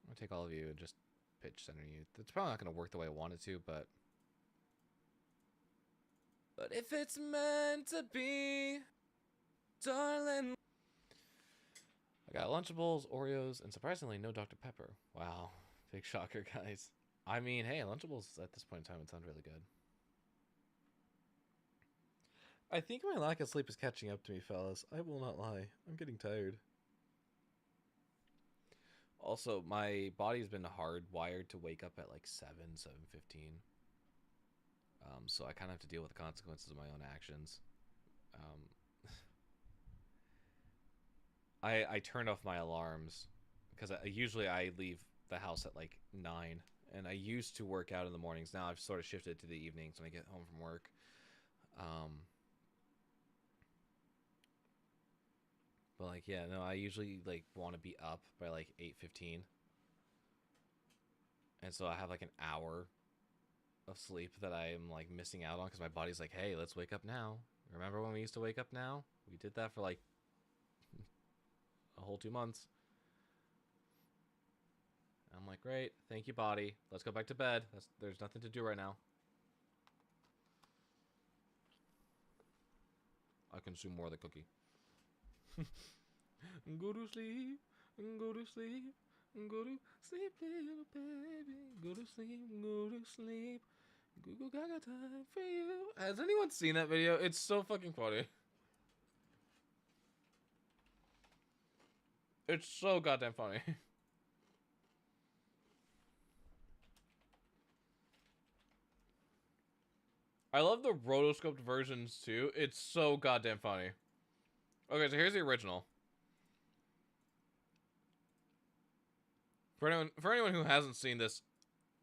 I'm gonna take all of you and just pitch center you. That's probably not gonna work the way I want it to, but if it's meant to be, darling. I got Lunchables, Oreos, and surprisingly no Dr. Pepper. Wow, big shocker, guys. I mean, hey, Lunchables at this point in time, it sounds really good. I think my lack of sleep is catching up to me, fellas. I will not lie. I'm getting tired. Also, my body's been hardwired to wake up at like 7:15. So I kind of have to deal with the consequences of my own actions. I turned off my alarms because usually I leave the house at like 9, and I used to work out in the mornings. Now I've sort of shifted to the evenings when I get home from work. But like, yeah, no, I usually like want to be up by like 8:15, and so I have like an hour of sleep that I am like missing out on because my body's like, hey, let's wake up now. Remember when we used to wake up now? We did that for like a whole 2 months. I'm like, great, thank you, body. Let's go back to bed. There's nothing to do right now. I consume more of the cookie. Go to sleep, go to sleep, go to sleep, little baby. Go to sleep, go to sleep. Google Gaga time for you. Has anyone seen that video? It's so fucking funny. It's so goddamn funny. I love the rotoscoped versions too. It's so goddamn funny. Okay, so here's the original. For anyone who hasn't seen this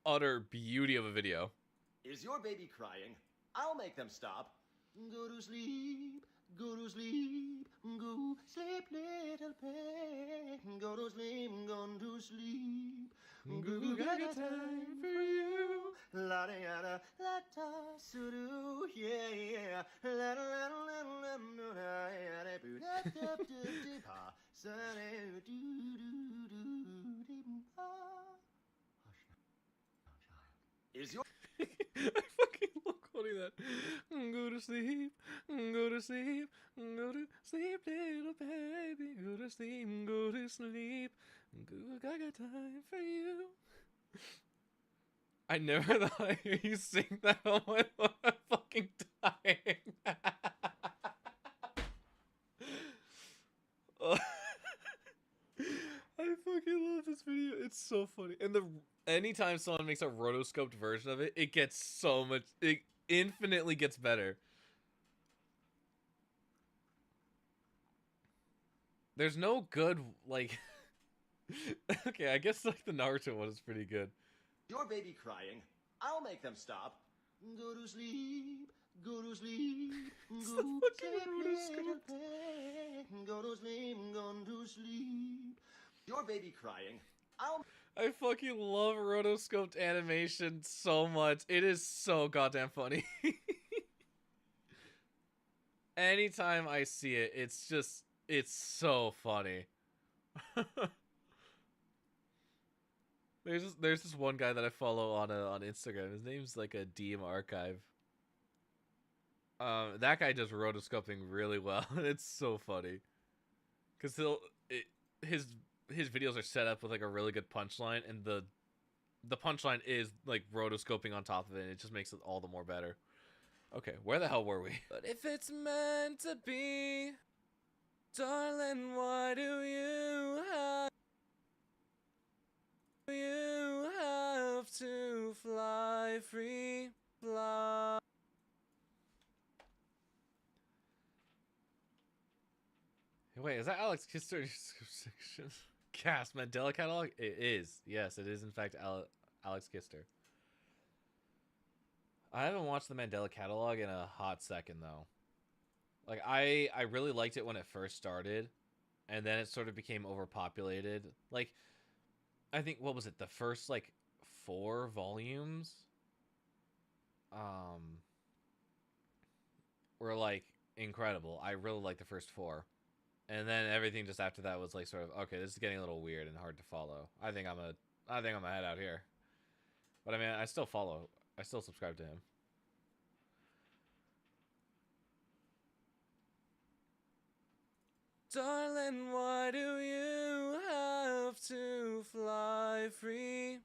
utter beauty of a video. Is your baby crying? I'll make them stop. Go to sleep, go to sleep, go sleep, little pig. Go to sleep, go to sleep. Goo gaga time for you. La da ya da, la da sudo, yeah yeah. La da la da la da la da ya da boo da da da da pa. Sa da do do do do pa. Hush now, child. Is your I fucking love quoting that. Go to sleep, go to sleep, go to sleep, little baby. Go to sleep, go to sleep. Goo gaga time for you. I never thought I'd hear you sing that. Oh my god, I'm fucking dying. I fucking love this video. It's so funny. And anytime someone makes a rotoscoped version of it, it gets so much. It infinitely gets better. There's no good like. Okay, I guess like the Naruto one is pretty good. Your baby crying? I'll make them stop. Go to sleep, go to sleep, go to sleep, little pig. Go to sleep, go to sleep. Your baby crying? I fucking love rotoscoped animation so much. It is so goddamn funny. Anytime I see it, it's so funny. There's this one guy that I follow on Instagram. His name's like a DM Archive. That guy does rotoscoping really well. It's so funny, cause his videos are set up with like a really good punchline, and the punchline is like rotoscoping on top of it, and it just makes it all the more better. Okay, where the hell were we? But if it's meant to be, darling, why do you have to fly free? Fly. Wait, is that Alex Kister? Cast Mandela catalog? It is. Yes, it is in fact Alex Kister. I haven't watched the Mandela catalog in a hot second though. Like I really liked it when it first started, and then it sort of became overpopulated. Like I think what was it? The first like 4 volumes were like incredible. I really liked the first 4. And then everything just after that was like sort of okay, this is getting a little weird and hard to follow. I think I'm gonna head out here. But I mean, I still subscribe to him. Darling, why do you have to fly free?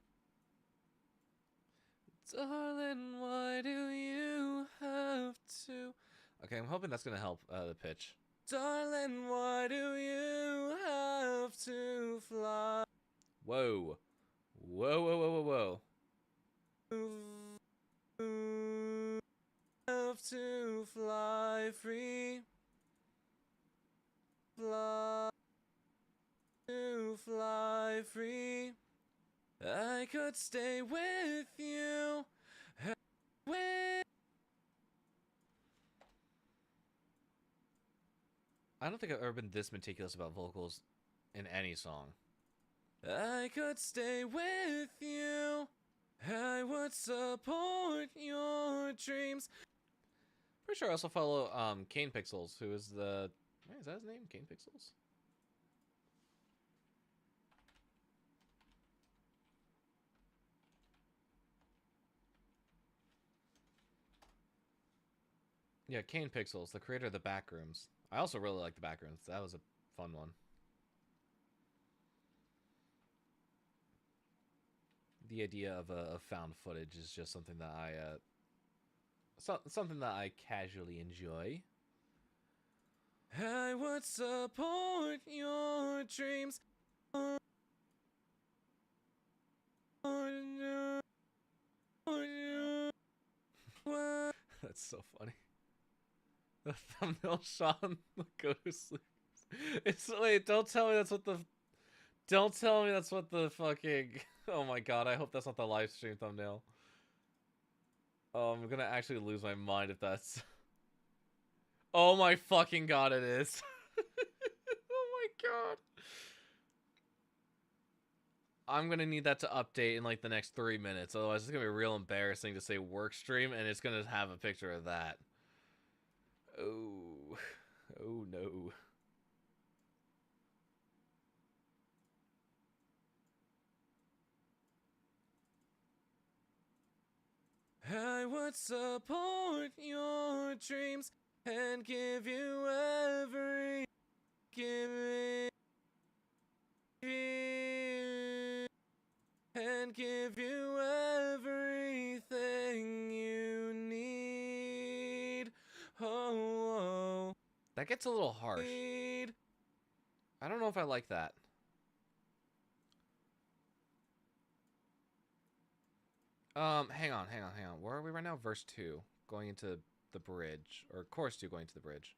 Darling, why do you have to? Okay, I'm hoping that's gonna help the pitch. Darling, why do you have to fly? Whoa. Whoa, whoa, whoa, whoa, whoa. Have to fly free. Fly to fly free. I could stay with you. I don't think I've ever been this meticulous about vocals in any song. I could stay with you. I would support your dreams. Pretty sure I also follow Kane Pixels, who is the... Wait, is that his name? Kane Pixels? Yeah, Kane Pixels, the creator of the Backrooms. I also really like the Backrooms. That was a fun one. The idea of found footage is just something that something that I casually enjoy. I would support your dreams. That's so funny. The thumbnail shot on the go to sleep. It's wait, don't tell me that's what the fucking oh my god, I hope that's not the live stream thumbnail. Oh, I'm gonna actually lose my mind if that's oh my fucking god, it is. Oh my god. I'm gonna need that to update in like the next 3 minutes, otherwise it's gonna be real embarrassing to say work stream and it's gonna have a picture of that. Oh, oh no. I would support your dreams and give you every and give you everything you need. Oh, That gets a little harsh. I don't know if I like that. Hang on. Where are we right now? Verse 2, going into the bridge, or chorus 2 going to the bridge.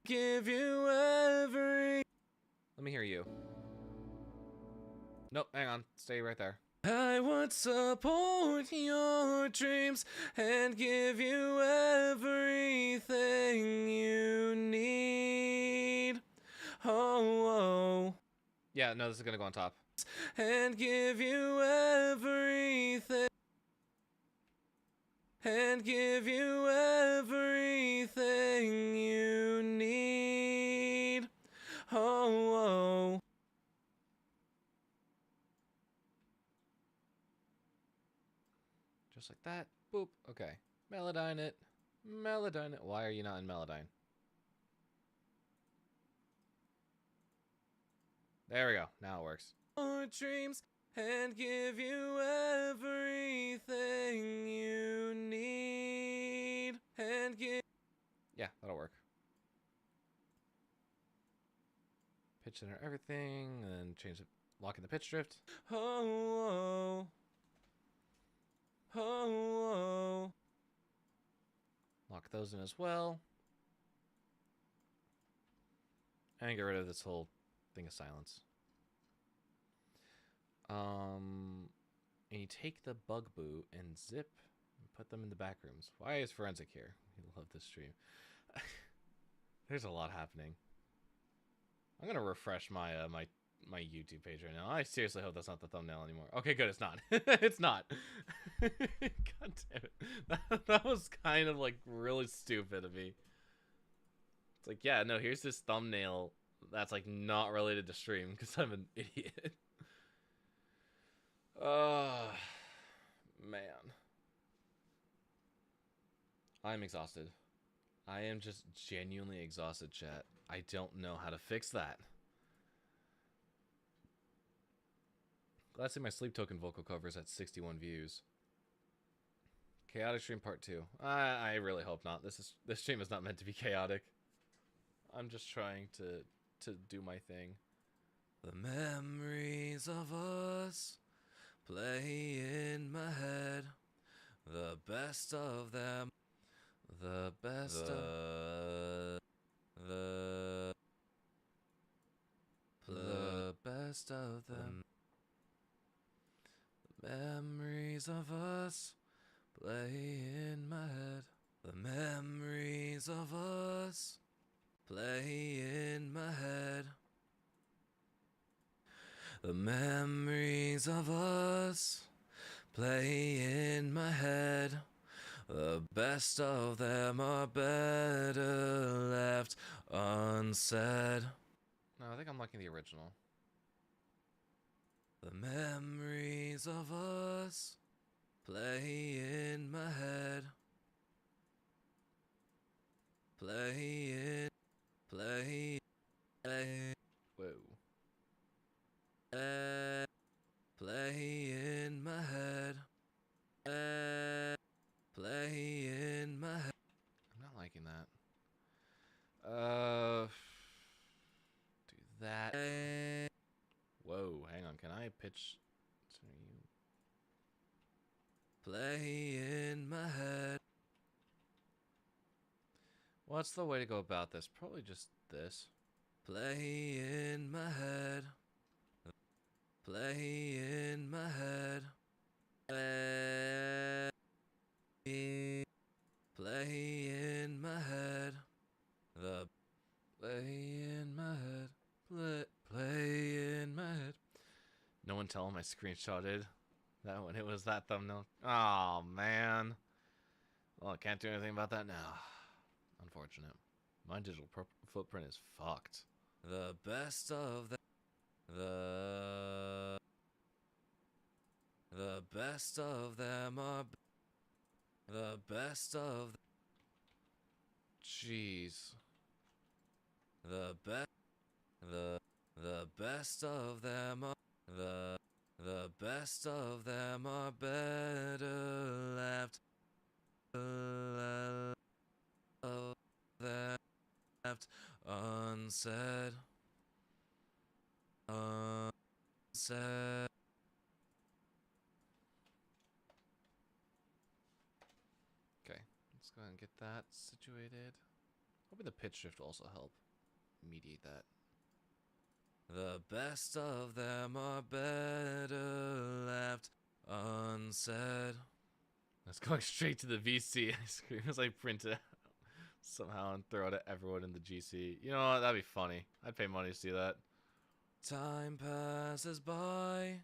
Give you every. Let me hear you. Nope, hang on. Stay right there. I would support your dreams and give you everything you need. Oh. Yeah, no, this is gonna go on top. And give you everything. And give you everything you need. Oh. Just like that. Boop. Okay. Melodyne it. Melodyne it. Why are you not in Melodyne? There we go. Now it works. Your dreams and give you everything you need. And give. Yeah, that'll work. Pitch center everything, and then change it. Lock in the pitch drift. Oh. Lock those in as well. And get rid of this whole thing of silence. And you take the bugaboo and zip and put them in the back rooms. Why is Forensic here? We love this stream. There's a lot happening. I'm gonna refresh my my YouTube page right now. I seriously hope that's not the thumbnail anymore. Okay, good, it's not. It's not. God damn it. That was kind of like really stupid of me. It's like, yeah, no, here's this thumbnail that's like not related to stream because I'm an idiot. Man. I'm exhausted. I am just genuinely exhausted, chat. I don't know how to fix that. Glad to see my Sleep Token vocal covers at 61 views. Chaotic stream part 2. I really hope not. This stream is not meant to be chaotic. I'm just trying to do my thing. The memories of us play in my head. The best of them. The best of the best of them. The memories of us play in my head. The memories of us play in my head. The memories of us play in my head. The best of them are better left unsaid. No, I think I'm liking the original. The memories of us play in my head. Play. Whoa. Play in my head. Play in my head. I'm not liking that. Do that. Whoa, hang on. Can I pitch to you? Play in my head. What's the way to go about this? Probably just this. Play in my head. Play in my head. Play in my head. The Play in my head. Play in my head. No one tell him I screenshotted that when it was that thumbnail. Oh man. Well, I can't do anything about that now. Unfortunate. My digital footprint is fucked. the best of them. The best of them are the best of Jeez. the best the best of them are the best of them are better left of them left unsaid unsaid. Okay, let's go ahead and get that situated. Hoping the pitch shift will also help mediate that. The best of them are better left unsaid. That's going straight to the VC. I scream as I print it out somehow and throw it at everyone in the GC. You know what? That'd be funny. I'd pay money to see that. Time passes by.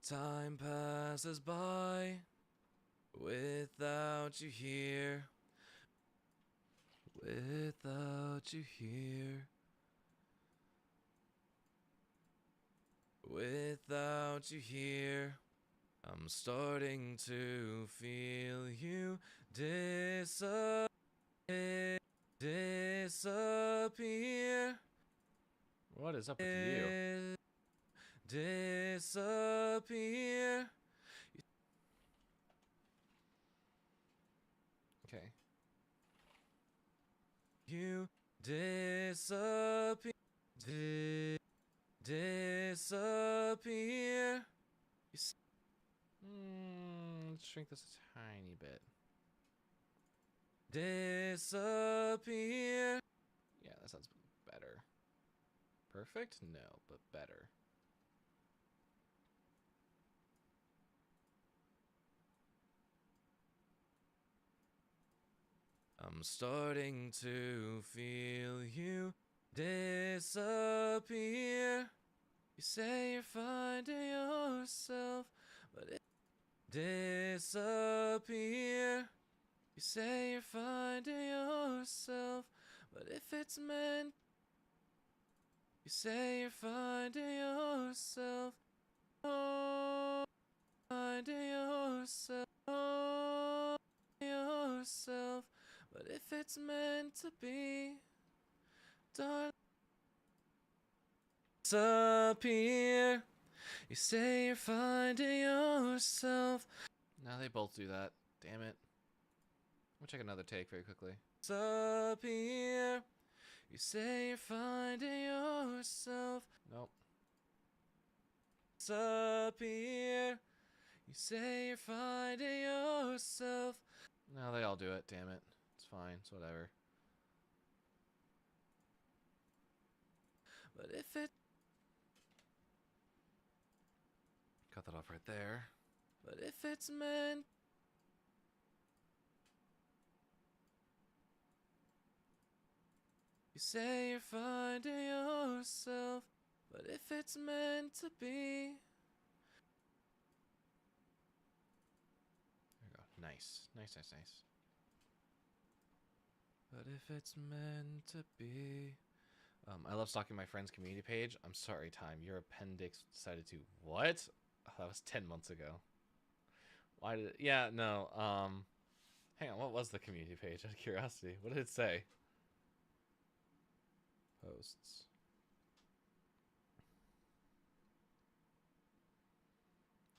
Time passes by without you here. Without you here. Without you here. I'm starting to feel you disappear. What is up with you? Disappear. Okay. You disappear. Disappear. You see. Let's shrink this a tiny bit. Disappear. Yeah, that sounds better. Perfect? No, but better. I'm starting to feel you disappear. You say you're finding yourself, but it disappear. You say you're finding yourself, but if it's meant, you say you're finding yourself. Oh, finding yourself. Oh, yourself. But if it's meant to be, darling, disappear. You say you're finding yourself. Now they both do that. Damn it. Let me check another take very quickly. What's up here? You say you're finding yourself. Nope. What's up here? You say you're finding yourself. No, they all do it. Damn it. It's fine. It's whatever. But if it, Cut that off right there. but if it's meant, you say you're finding yourself. But if it's meant to be, There we go. Nice. Nice, nice, nice. but if it's meant to be. I love stalking my friend's community page. I'm sorry, Time. Your appendix decided to... What? Oh, that was 10 months ago. Why did... Yeah, no. Hang on. What was the community page? Out of curiosity. What did it say? Posts.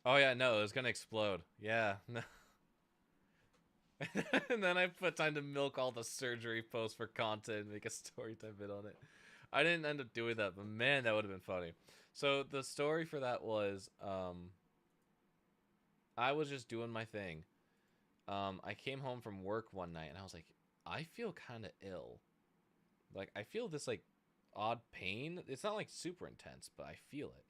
Oh, yeah, no. It was going to explode. Yeah, no. And then I put Time to milk all the surgery posts for content and make a story time bit on it. I didn't end up doing that, but man, that would have been funny. So the story for that was, I was just doing my thing. I came home from work one night and I was like, I feel kind of ill. Like, I feel this like odd pain. It's not like super intense, but I feel it.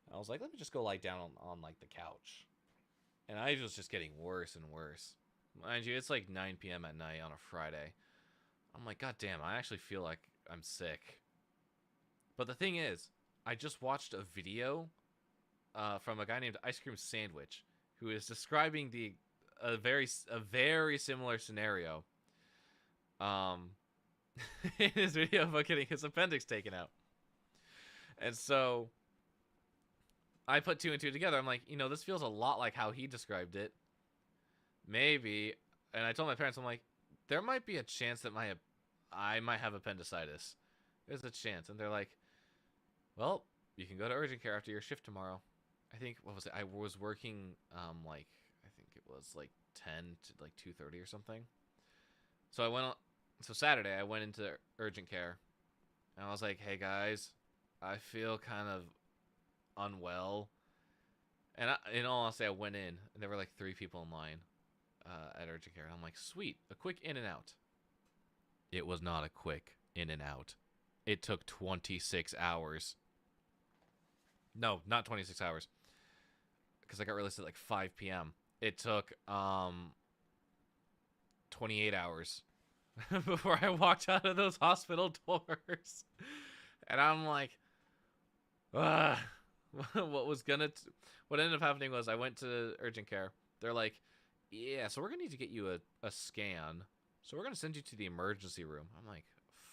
And I was like, let me just go lie down on like the couch. And I was just getting worse and worse. Mind you, it's like 9 p.m. at night on a Friday. I'm like, God damn, I actually feel like I'm sick. But the thing is, I just watched a video from a guy named Ice Cream Sandwich, who is describing a very similar scenario. In his video about getting his appendix taken out. And so I put two and two together. I'm like, you know, this feels a lot like how he described it. Maybe. And I told my parents, I'm like, there might be a chance that I might have appendicitis. There's a chance. And they're like, well, you can go to urgent care after your shift tomorrow. I think, what was it? I was working, like, I think it was like 10 to like 2:30 or something. So I went on, so Saturday I went into urgent care and I was like, hey guys, I feel kind of unwell. And in all honesty, I went in and there were like 3 people in line at urgent care. And I'm like, sweet, a quick in and out. It was not a quick in and out. It took 26 hours. No, not 26 hours. Because I got released at like 5 p.m. It took 28 hours before I walked out of those hospital doors. And I'm like, what ended up happening was I went to urgent care. They're like, yeah, so we're going to need to get you a scan. So we're going to send you to the emergency room. I'm like,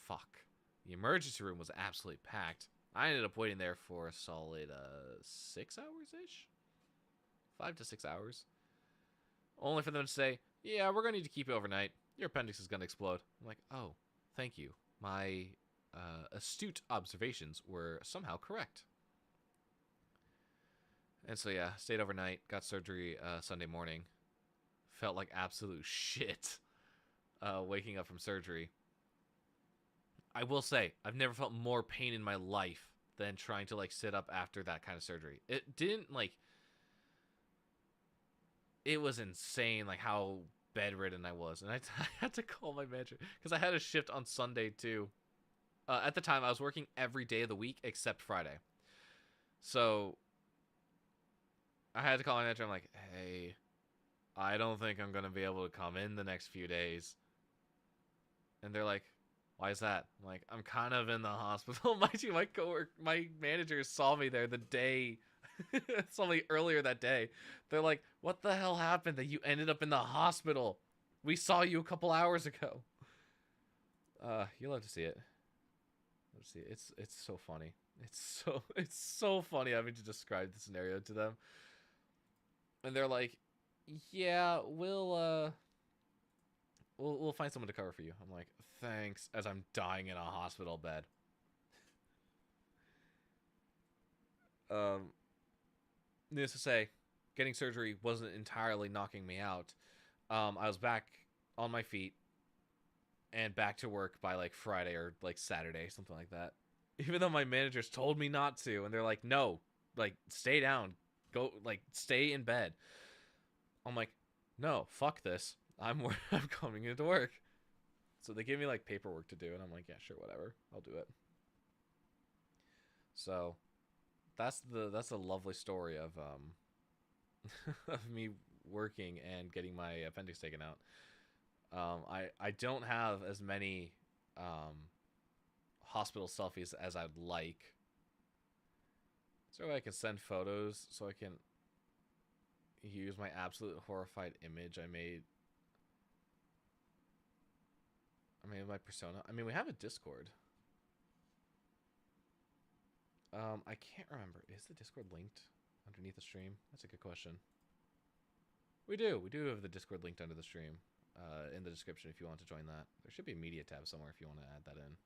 fuck. The emergency room was absolutely packed. I ended up waiting there for a solid 6 hours-ish? 5 to 6 hours. Only for them to say, yeah, we're going to need to keep you overnight. Your appendix is going to explode. I'm like, oh, thank you. My astute observations were somehow correct. And so, yeah, stayed overnight, got surgery Sunday morning. Felt like absolute shit waking up from surgery. I will say, I've never felt more pain in my life than trying to, like, sit up after that kind of surgery. It didn't, like... It was insane, like, how bedridden I was. And I had to call my manager, because I had a shift on Sunday, too. At the time, I was working every day of the week except Friday. So, I had to call my manager. I'm like, hey, I don't think I'm going to be able to come in the next few days. And they're like, why is that? I'm like, I'm kind of in the hospital. Mind you, my manager saw me there the day, saw me earlier that day. They're like, what the hell happened that you ended up in the hospital? We saw you a couple hours ago. You'll have to see it. Let's see. It's so funny. It's so funny having to describe the scenario to them. And they're like, yeah, we'll find someone to cover for you. I'm like, thanks, as I'm dying in a hospital bed. Needless to say, getting surgery wasn't entirely knocking me out. I was back on my feet and back to work by like Friday or like Saturday, something like that. Even though my managers told me not to, and they're like, no, like stay down, go, like stay in bed. I'm like, no, fuck this. I'm coming into work. So they gave me like paperwork to do, and I'm like, yeah, sure, whatever, I'll do it. So that's a lovely story of of me working and getting my appendix taken out. I don't have as many hospital selfies as I'd like. So I can send photos so I can use my absolute horrified image I made my persona. I mean, we have a Discord. I can't remember. Is the Discord linked underneath the stream? That's a good question. We do have the Discord linked under the stream, in the description if you want to join that. There should be a media tab somewhere if you want to add that in.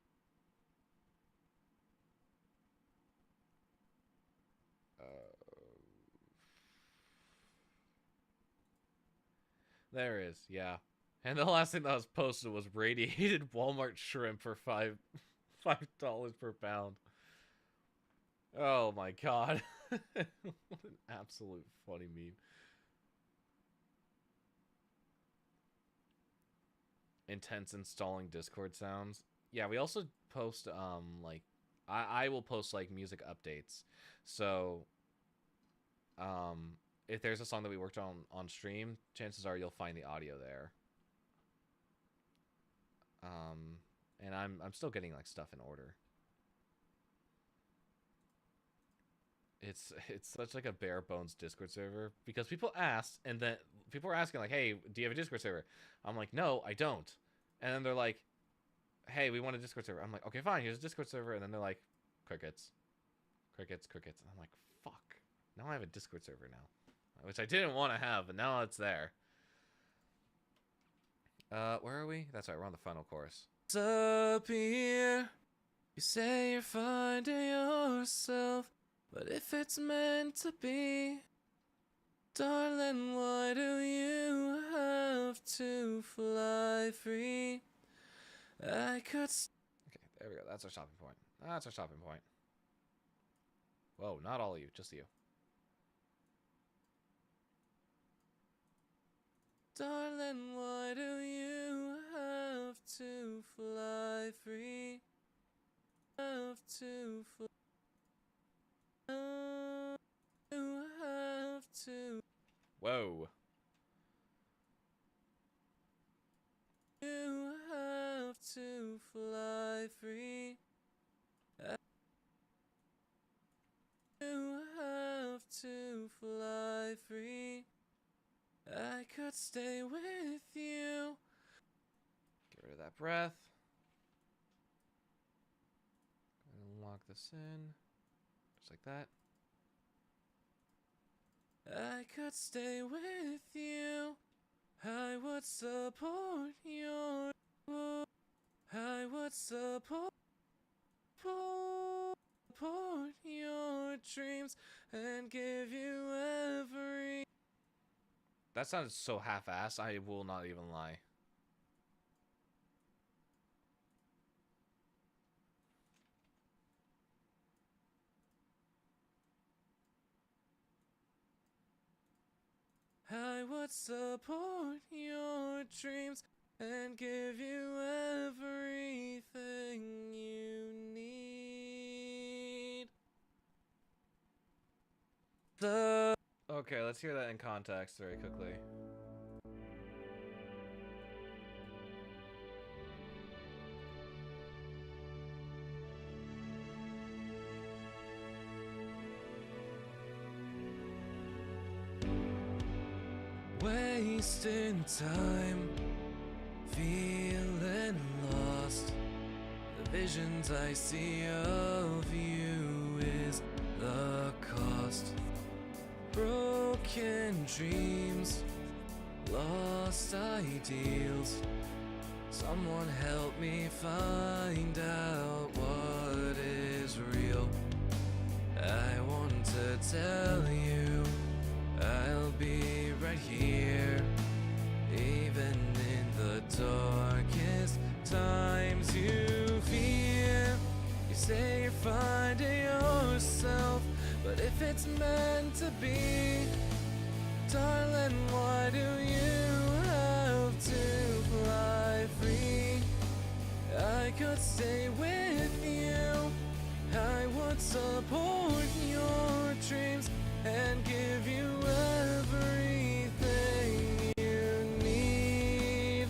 There is, yeah. And the last thing that was posted was radiated Walmart shrimp for $5 per pound. Oh my god. What an absolute funny meme. Intense installing Discord sounds. Yeah, we also post like I will post like music updates. So if there's a song that we worked on stream, chances are you'll find the audio there. And I'm still getting like stuff in order. It's such like a bare bones Discord server because people asked, and then people were asking like, hey, do you have a Discord server? I'm like, no, I don't. And then they're like, hey, we want a Discord server. I'm like, okay, fine, here's a Discord server. And then they're like, crickets. And I'm like, fuck. Now I have a Discord server now, which I didn't want to have, but now it's there. Where are we? That's right, we're on the final chorus. What's up here? You say you're finding yourself, but if it's meant to be, darling, why do you have to fly free? I could. Okay, there we go. That's our stopping point. Whoa, not all of you, just you. Darling, why do you have to fly free? Have to fly. You have to. Whoa. You have to fly free. You have to fly free. I could stay with you. Get rid of that breath. And lock this in. Just like that. I could stay with you. I would support your. I would support your dreams and give you every. That sounded so half-assed, I will not even lie. I would support your dreams and give you everything you need. Okay, let's hear that in context very quickly. Wasting time, feeling lost. The visions I see of you is the cost. Broken dreams, lost ideals. Someone help me find out what is real. I want to tell you I'll be right here. finding yourself. But if it's meant to be, darling, why do you have to fly free? I could stay with you, I would support your dreams and give you everything you need.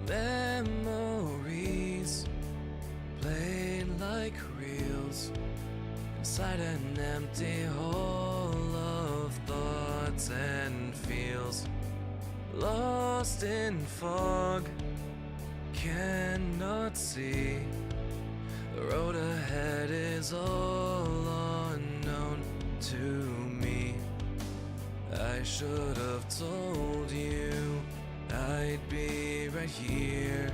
Memories played like reels inside an empty hole of thoughts and feels. Lost in fog, cannot see. The road ahead is all unknown to me. I should have told you I'd be right here.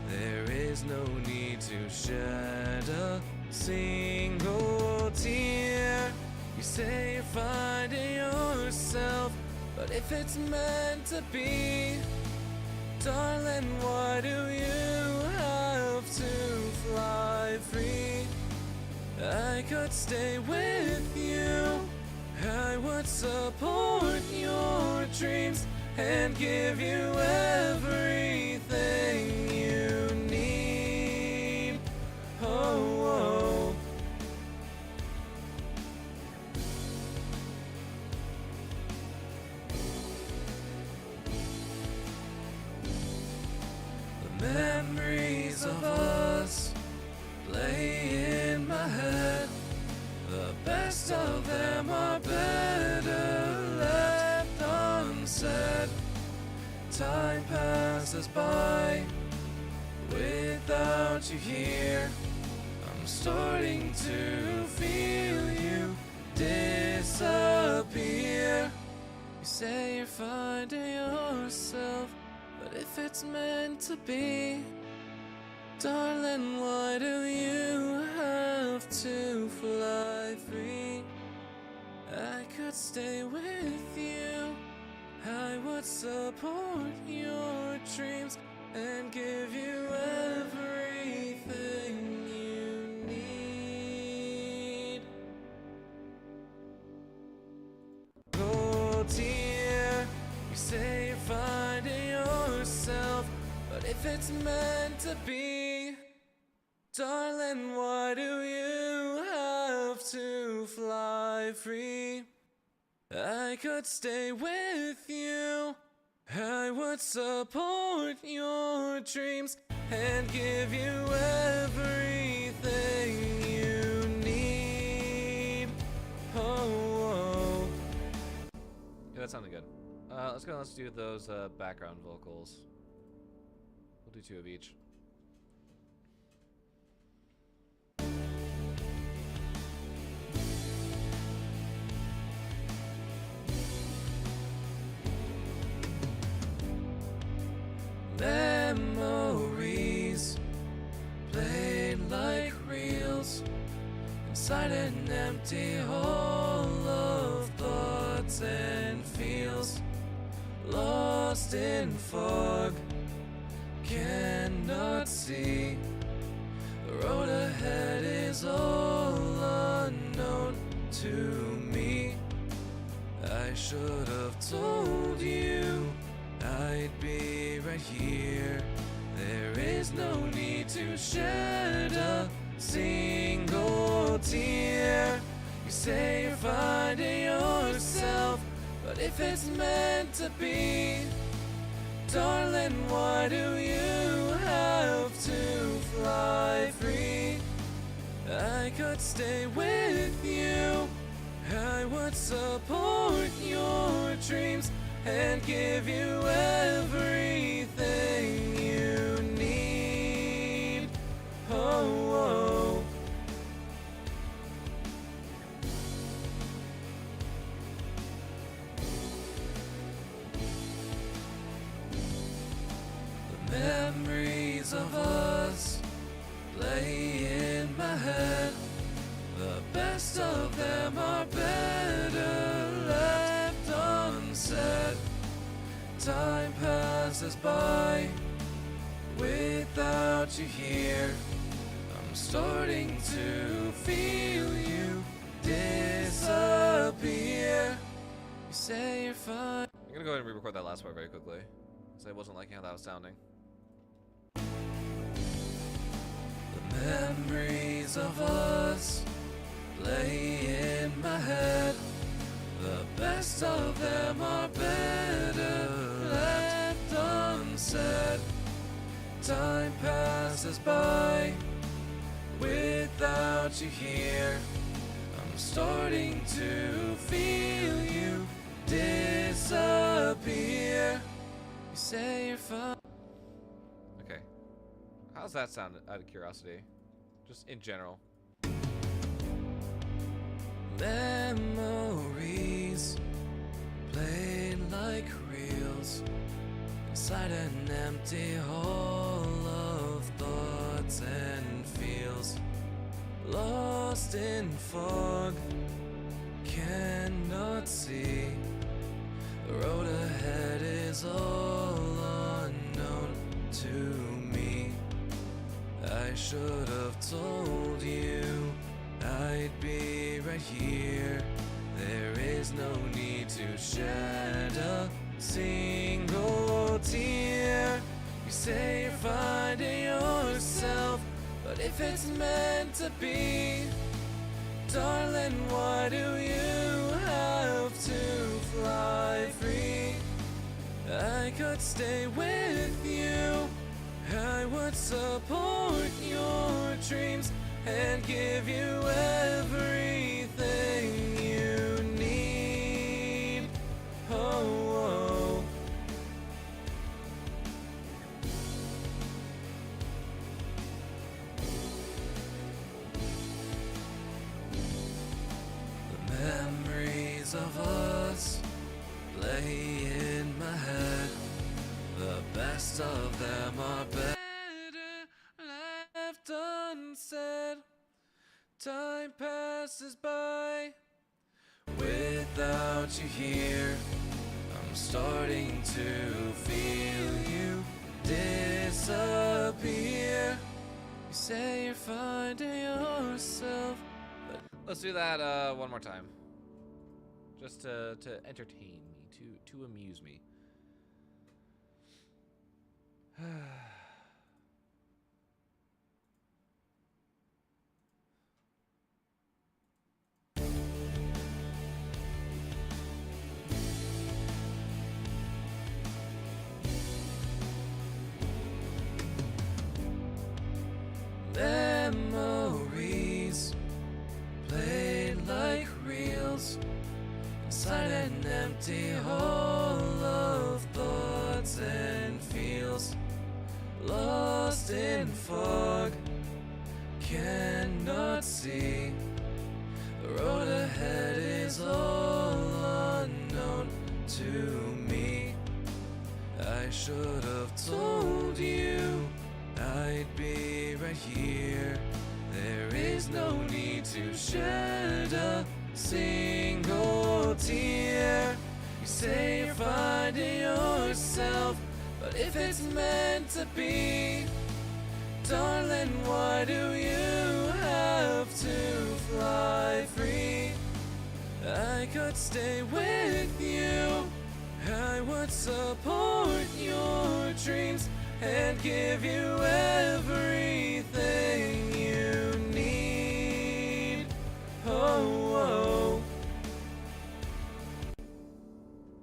There is no need to shed a single tear. You say you're finding yourself, but if it's meant to be, darling, why do you have to fly free? I could stay with you, I would support your dreams and give you everything you need. Oh, oh. The memories of us play in my head. The best of them are better left unsaid. Time passes by without you here. I'm starting to feel you disappear. You say you're finding yourself, but if it's meant to be, darling, why do you have to fly free? I could stay with you, I would support your dreams and give you everything you need. Oh dear, you say you're finding yourself, but if it's meant to be, darling, why do you have to fly free? I could stay with you, I would support your dreams and give you everything you need. Oh, oh. Yeah, that sounded good. Let's do those background vocals. We'll do 2 of each. Memories played like reels inside an empty hole of thoughts and feels. Lost in fog, cannot see. The road ahead is all unknown to me. I should have told you I'd be right here. There is no need to shed a single tear. You say you're finding yourself, but if it's meant to be, darling, why do you have to fly free? I could stay with you, I would support your dreams and give you everything you need. Oh, oh. The memories of us play in my head. The best of them are better passes by without you here. I'm starting to feel you disappear. You say you're fine. I'm gonna go ahead and re-record that last part very quickly, because I wasn't liking how that was sounding. The memories of us play in my head. The best of them are better left unsaid. Time passes by without you here. I'm starting to feel you disappear. You say you're fine. Okay. How's that sound out of curiosity? Just in general. Memories played like reels inside an empty hole of thoughts and feels. Lost in fog, cannot see. The road ahead is all unknown to me. I should have told you I'd be right here. There is no need to shed a single tear. You say you're finding yourself, but if it's meant to be, darling, why do you have to fly free? I could stay with you. I would support your dreams and give you everything you need. Oh, the memories of us play in my head. The best of them are better left unsaid. Time passes by without you here. I'm starting to feel you disappear. You say you're finding yourself, but Let's do that one more time. Just to entertain me, to amuse me. memories played like reels inside an empty hole of thoughts and feels. Lost in fog, cannot see. The road ahead is all unknown to me. I should have told you I'd be right here. There is no need to shed a single tear. You say you're finding yourself, but if it's meant to be, darling, why do you have to fly free? I could stay with you. I would support your dreams and give you everything you need. Oh,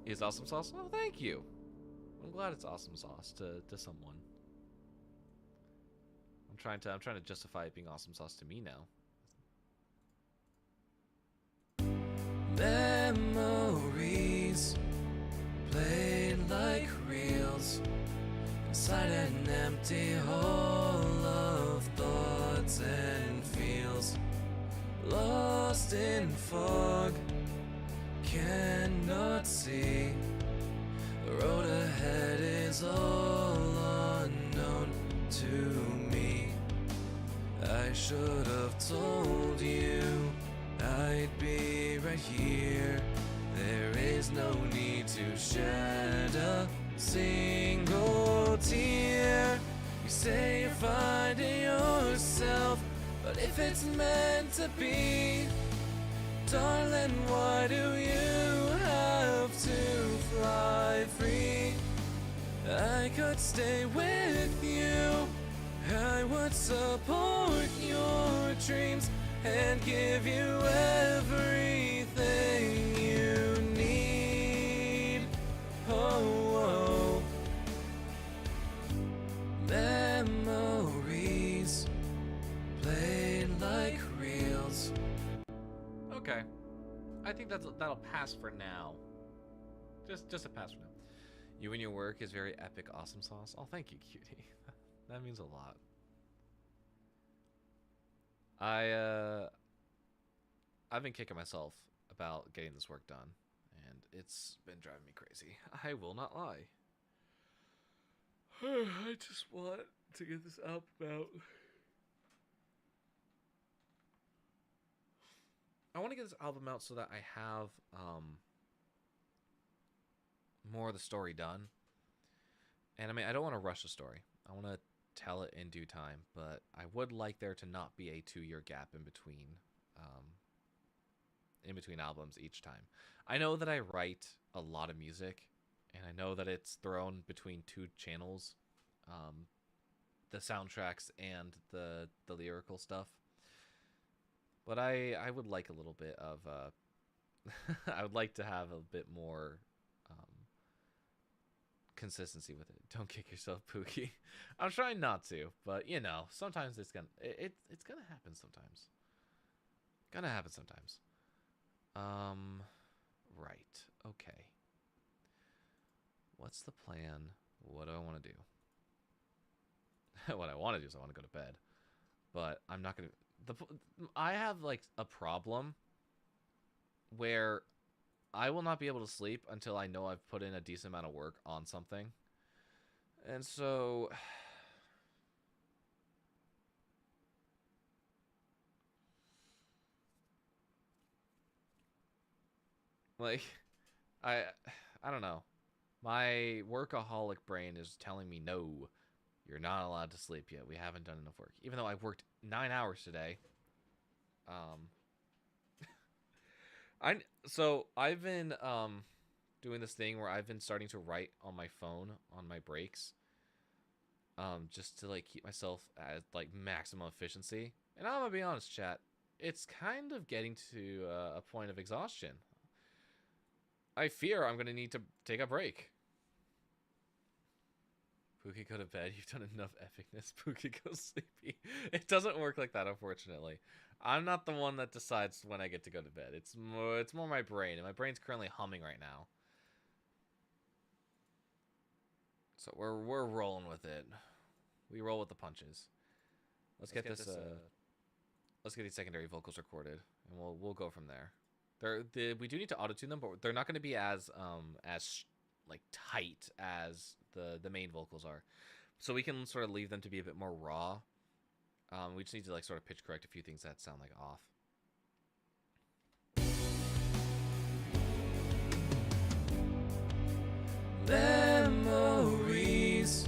Is awesome sauce? Oh, thank you. I'm glad it's awesome sauce to someone. I'm trying to justify it being awesome sauce to me now. memories played like reels inside an empty hole of thoughts and feels. Lost in fog, cannot see. The road ahead is all unknown to me. I should have told you I'd be right here. There is no need to shed a single tear. You say you're finding yourself, but if it's meant to be, darling, why do you have to fly free? I could stay with you, I would support your dreams and give you everything you need. Oh, memories played like reels. Okay, I think that'll pass for now. Just a pass for now. You and your work is very epic, awesome sauce. Oh, thank you, cutie. That means a lot. I've been kicking myself about getting this work done, and it's been driving me crazy. I will not lie. I just want to get this album out. I want to get this album out so that I have more of the story done. And I mean, I don't want to rush the story. I want to tell it in due time, but I would like there to not be a 2-year gap in between albums each time. I know that I write a lot of music, and I know that it's thrown between 2 channels, the soundtracks and the lyrical stuff. But I would like a little bit of I would like to have a bit more consistency with it. Don't kick yourself, Pookie. I'm trying not to, but you know, sometimes it's gonna happen sometimes. Gonna happen sometimes. Right. Okay. What's the plan? What do I want to do? What I want to do is I want to go to bed. But I'm not gonna. I have like a problem where I will not be able to sleep until I know I've put in a decent amount of work on something. And so like I don't know. My workaholic brain is telling me no. You're not allowed to sleep yet. We haven't done enough work. Even though I worked 9 hours today. I've been doing this thing where I've been starting to write on my phone on my breaks. Just to like keep myself at like maximum efficiency. And I'm gonna be honest, chat, it's kind of getting to a point of exhaustion. I fear I'm gonna need to take a break. Pookie, go to bed. You've done enough epicness. Pookie, go sleepy. It doesn't work like that, unfortunately. I'm not the one that decides when I get to go to bed. It's more my brain, and my brain's currently humming right now. So we're rolling with it. We roll with the punches. Let's get this. Let's get these secondary vocals recorded, and we'll go from there. We do need to auto-tune them, but they're not going to be as like tight as the main vocals are, so we can sort of leave them to be a bit more raw. We just need to like sort of pitch correct a few things that sound like off. Memories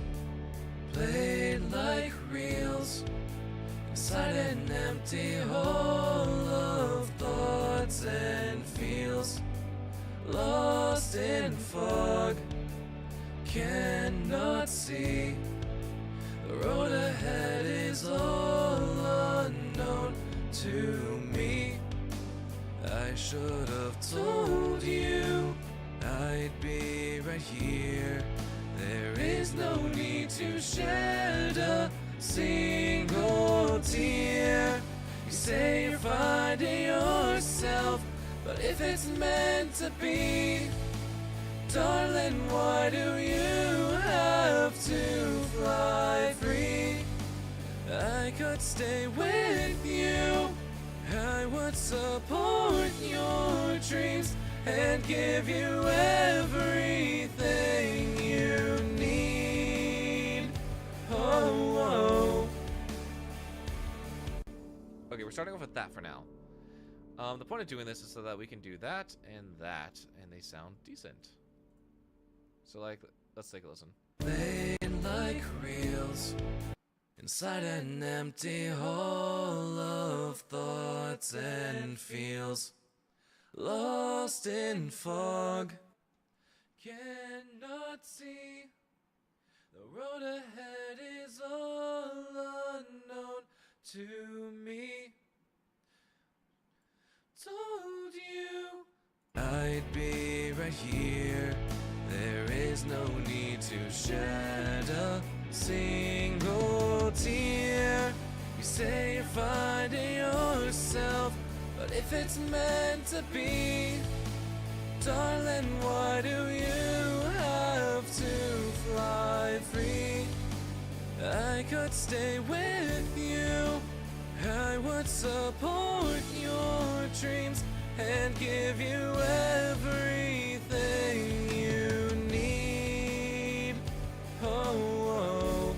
played like reels inside an empty hole of thoughts and feels, lost in fog, cannot see. The road ahead is all unknown to me. I should have told you I'd be right here. There is no need to shed a single tear. You say you're finding yourself, but if it's meant to be, darling, why do you have to fly free? I could stay with you, I would support your dreams and give you everything you need. Oh. Okay, we're starting off with that for now. The point of doing this is so that we can do that, and they sound decent. So like, let's take a listen. Playing like reels inside an empty hole of thoughts and feels, lost in fog, cannot see. The road ahead is all unknown to me. Told you I'd be right here. There is no need to shed a single tear. You say you're finding yourself, but if it's meant to be, darling, why do you have to fly free? I could stay with you, I would support your dreams and give you everything you need. Oh,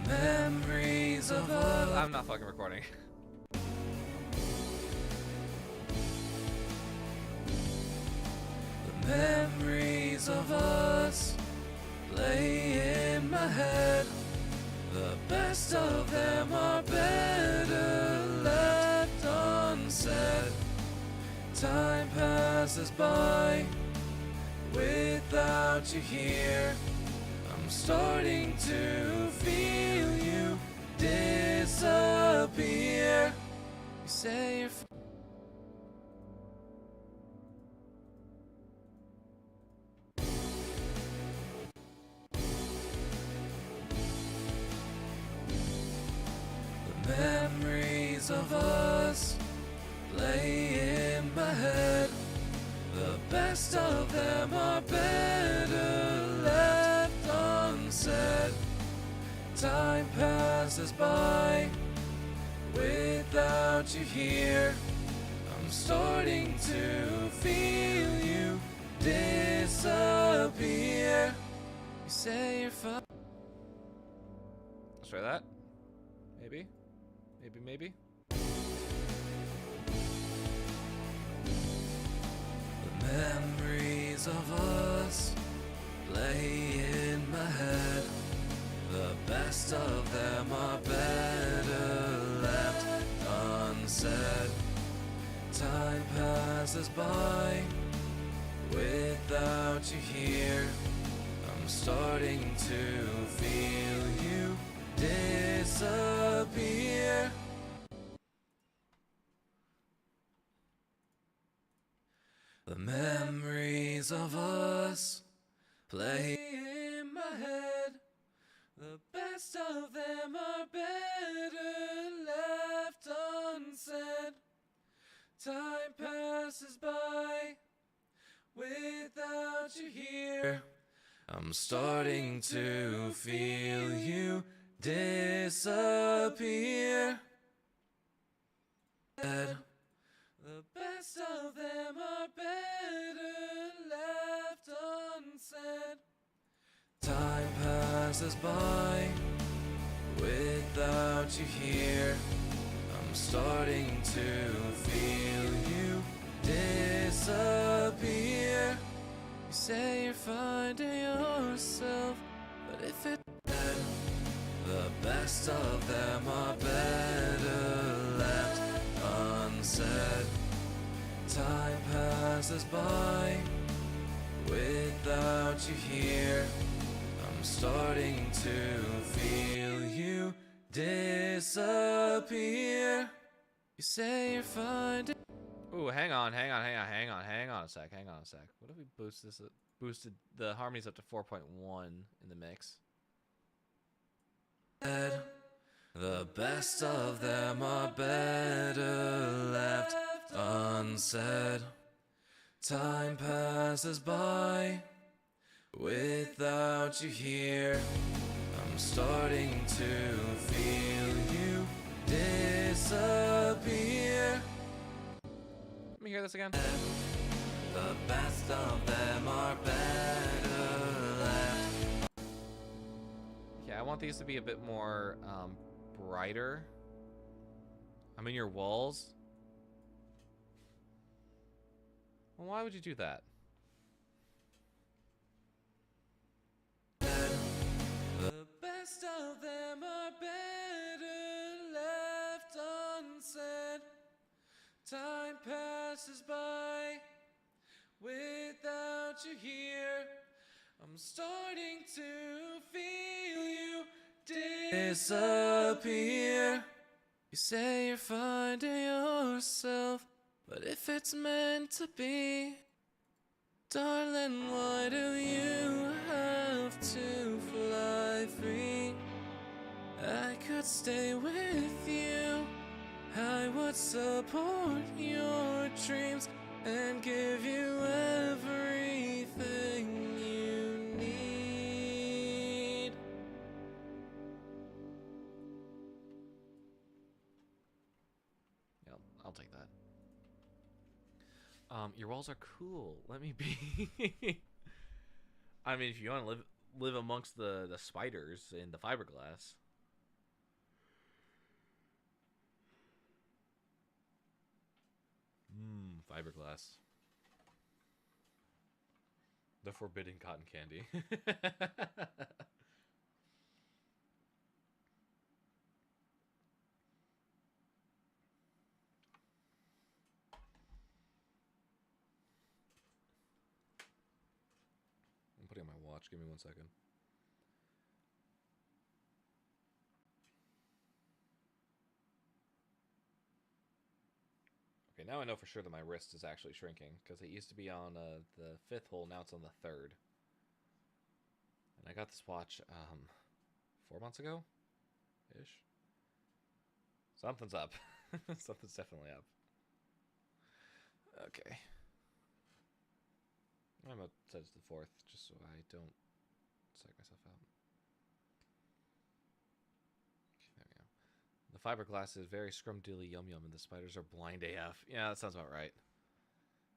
the memories of us. I'm not fucking recording. Memories of us play in my head. The best of them are better left unsaid. Time passes by without you here. I'm starting to feel you disappear. You say you're memories of us play in my head. The best of them are better left unsaid. Time passes by without you here. I'm starting to feel you disappear. You say you're fine. Let's try that. Maybe. Maybe. The memories of us play in my head. The best of them are better left unsaid. Time passes by without you here. I'm starting to feel you disappear. The memories of us play in my head. The best of them are better left unsaid. Time passes by without you here. I'm starting to feel you disappear. The best of them are better left unsaid. Time passes by without you here. I'm starting to feel you disappear. You say you're finding yourself, but if it's dead, the best of them are better left unsaid. Time passes by without you here. I'm starting to feel you disappear. You say you're finding. Ooh, hang on a sec. What if we boosted the harmonies up to 4.1 in the mix? The best of them are better left unsaid. Time passes by without you here. I'm starting to feel you disappear. Let me hear this again. The best of them are better left. Yeah, I want these to be a bit more brighter. I mean, your walls. Well, why would you do that? The best of them are better left unsaid. Time passes by without you here. I'm starting to feel you disappear. You say you're finding yourself, but if it's meant to be, darling, why do you have to fly free? I could stay with you. I would support your dreams and give you everything you need. Yeah, I'll take that. Your walls are cool. Let me be. I mean, if you want to live amongst the spiders in the fiberglass. Fiberglass. The forbidden cotton candy. I'm putting on my watch. Give me 1 second. Okay, now I know for sure that my wrist is actually shrinking, because it used to be on the 5th hole, now it's on the 3rd. And I got this watch 4 months ago? Ish. Something's up. Something's definitely up. Okay. I'm going to set it to the 4th, just so I don't psych myself out. The fiberglass is very scrumdiddly yum yum, and the spiders are blind AF. Yeah, that sounds about right.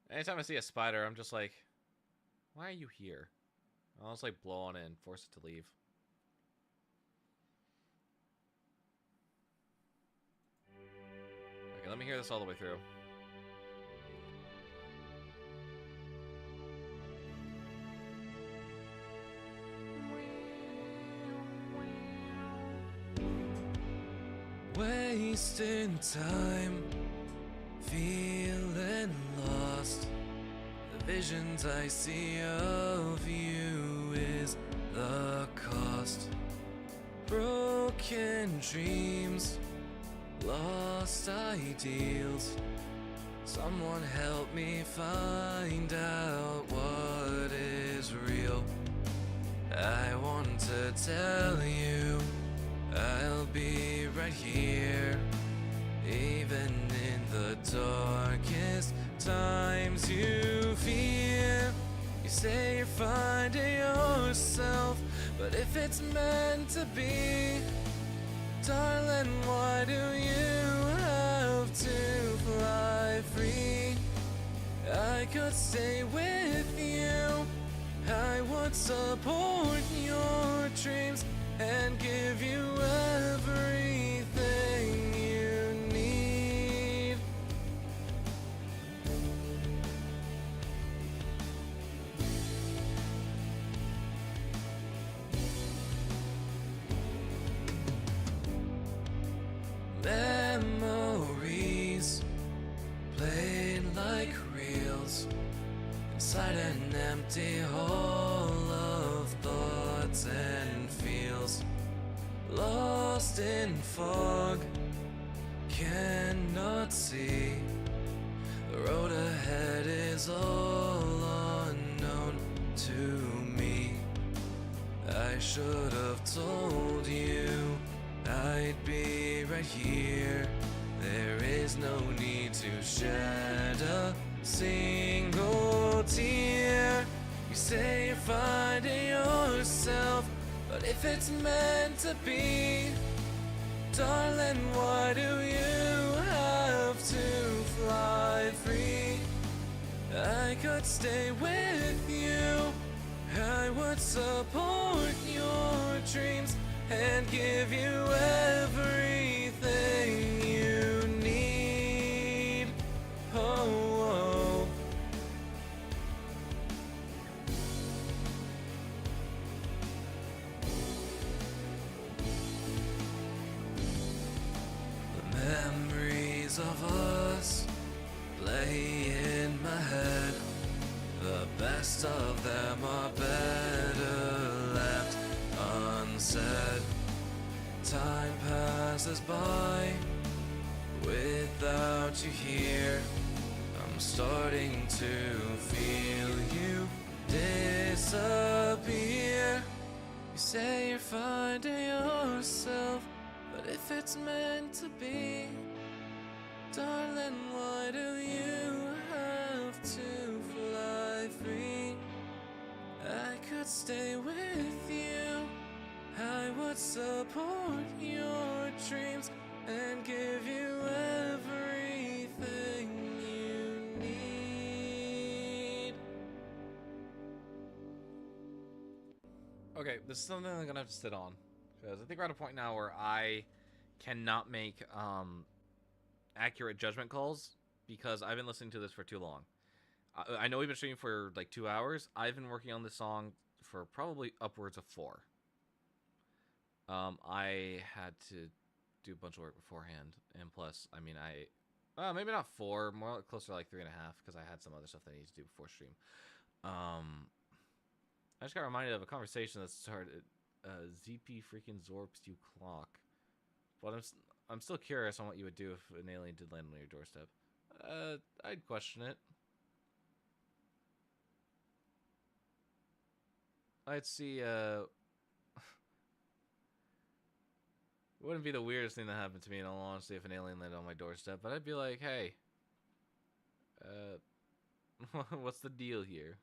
Anytime I see a spider, I'm just like, why are you here? I'll just like blow on it and force it to leave. Okay, let me hear this all the way through. Wasting time, feeling lost. The visions I see of you is the cost. Broken dreams, lost ideals. Someone help me find out what is real. I want to tell you I'll be right here, even in the darkest times you fear. You say you're finding yourself, but if it's meant to be, darling, why do you have to fly free? I could stay with you. I would support your dreams and give you everything you need. Memories played like reels inside an empty hole of thoughts and feels. Lost in fog, cannot see. The road ahead is all unknown to me. I should have told you I'd be right here. There is no need to shed a single tear. You say you're finding yourself, but if it's meant to be, darling, why do you have to fly free? I could stay with you. I would support your dreams and and give you everything you need. Oh, oh. The memories of us play in my head. The best of them are better left unsaid. Time passes by without you here. I'm starting to feel you disappear. You say you're finding yourself, but if it's meant to be, darling, why do you have to fly free? I could stay with you. I would support your dreams and give you everything you need. Okay, this is something I'm gonna have to sit on, because I think we're at a point now where I cannot make accurate judgment calls because I've been listening to this for too long. I know we've been streaming for like 2 hours. I've been working on this song for probably upwards of 4. I had to do a bunch of work beforehand, and plus, I mean, maybe not 4, more closer to like 3.5, because I had some other stuff that I needed to do before stream. I just got reminded of a conversation that started. ZP freaking Zorps you clock, but I'm still curious on what you would do if an alien did land on your doorstep. I'd question it. I'd see, it wouldn't be the weirdest thing that happened to me in all honesty if an alien landed on my doorstep, but I'd be like, hey, what's the deal here?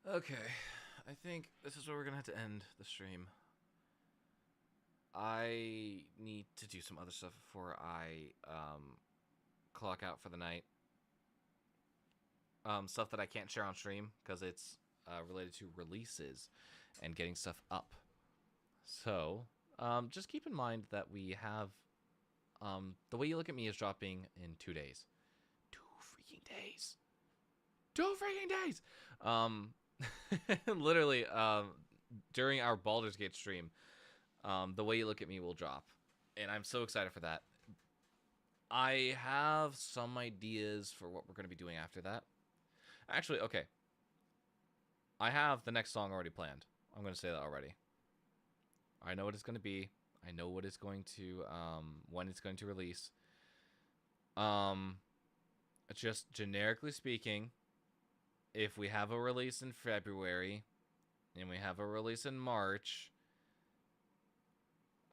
Okay, I think this is where we're gonna have to end the stream. I need to do some other stuff before I clock out for the night. Stuff that I can't share on stream because it's related to releases and getting stuff up. So just keep in mind that we have The Way You Look at Me is dropping in 2 days. 2 freaking days. 2 freaking days. Literally, during our Baldur's Gate stream, The Way You Look at Me will drop, and I'm so excited for that. I have some ideas for what we're going to be doing after that. Actually, okay. I have the next song already planned. I'm going to say that already. I know what it's going to be. I know what it's going to, when it's going to release. Just generically speaking, if we have a release in February and we have a release in March,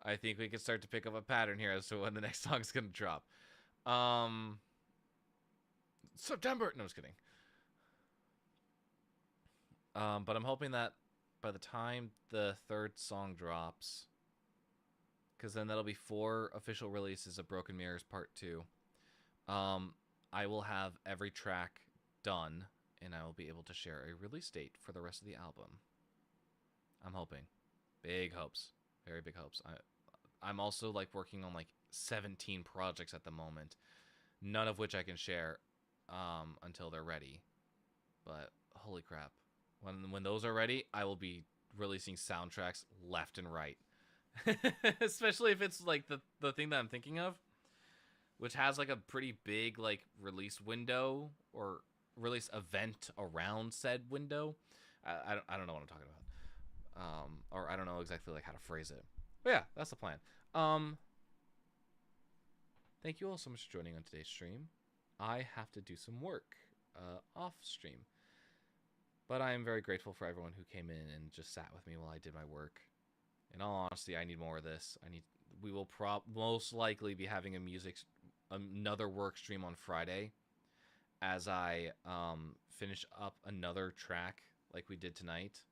I think we can start to pick up a pattern here as to when the next song is going to drop. September. No, I was kidding. But I'm hoping that by the time the 3rd song drops, because then that'll be 4 official releases of Broken Mirrors Part 2, I will have every track done, and I will be able to share a release date for the rest of the album. I'm hoping. Big hopes. Very big hopes. I'm also like working on like 17 projects at the moment, none of which I can share until they're ready. But holy crap. When those are ready, I will be releasing soundtracks left and right. Especially if it's like the thing that I'm thinking of, which has like a pretty big like release window or release event around said window. I don't know what I'm talking about. Or I don't know exactly like how to phrase it. But yeah, that's the plan. Thank you all so much for joining on today's stream. I have to do some work off stream. But I am very grateful for everyone who came in and just sat with me while I did my work. In all honesty, I need more of this. We will most likely be having another work stream on Friday as I finish up another track like we did tonight.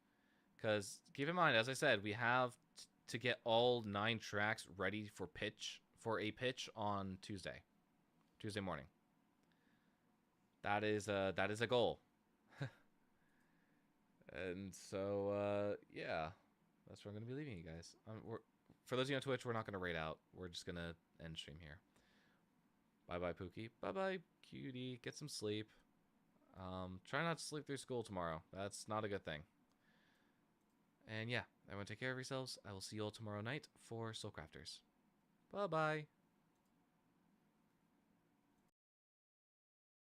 Because keep in mind, as I said, we have to get all 9 tracks ready for a pitch on Tuesday morning. That is a goal. And so yeah, that's where I'm gonna be leaving you guys. For those of you on Twitch, we're not gonna raid out. We're just gonna end stream here. Bye bye Pookie. Bye bye Cutie. Get some sleep. Try not to sleep through school tomorrow. That's not a good thing. And yeah, everyone take care of yourselves. I will see you all tomorrow night for Soul Crafters. Bye bye.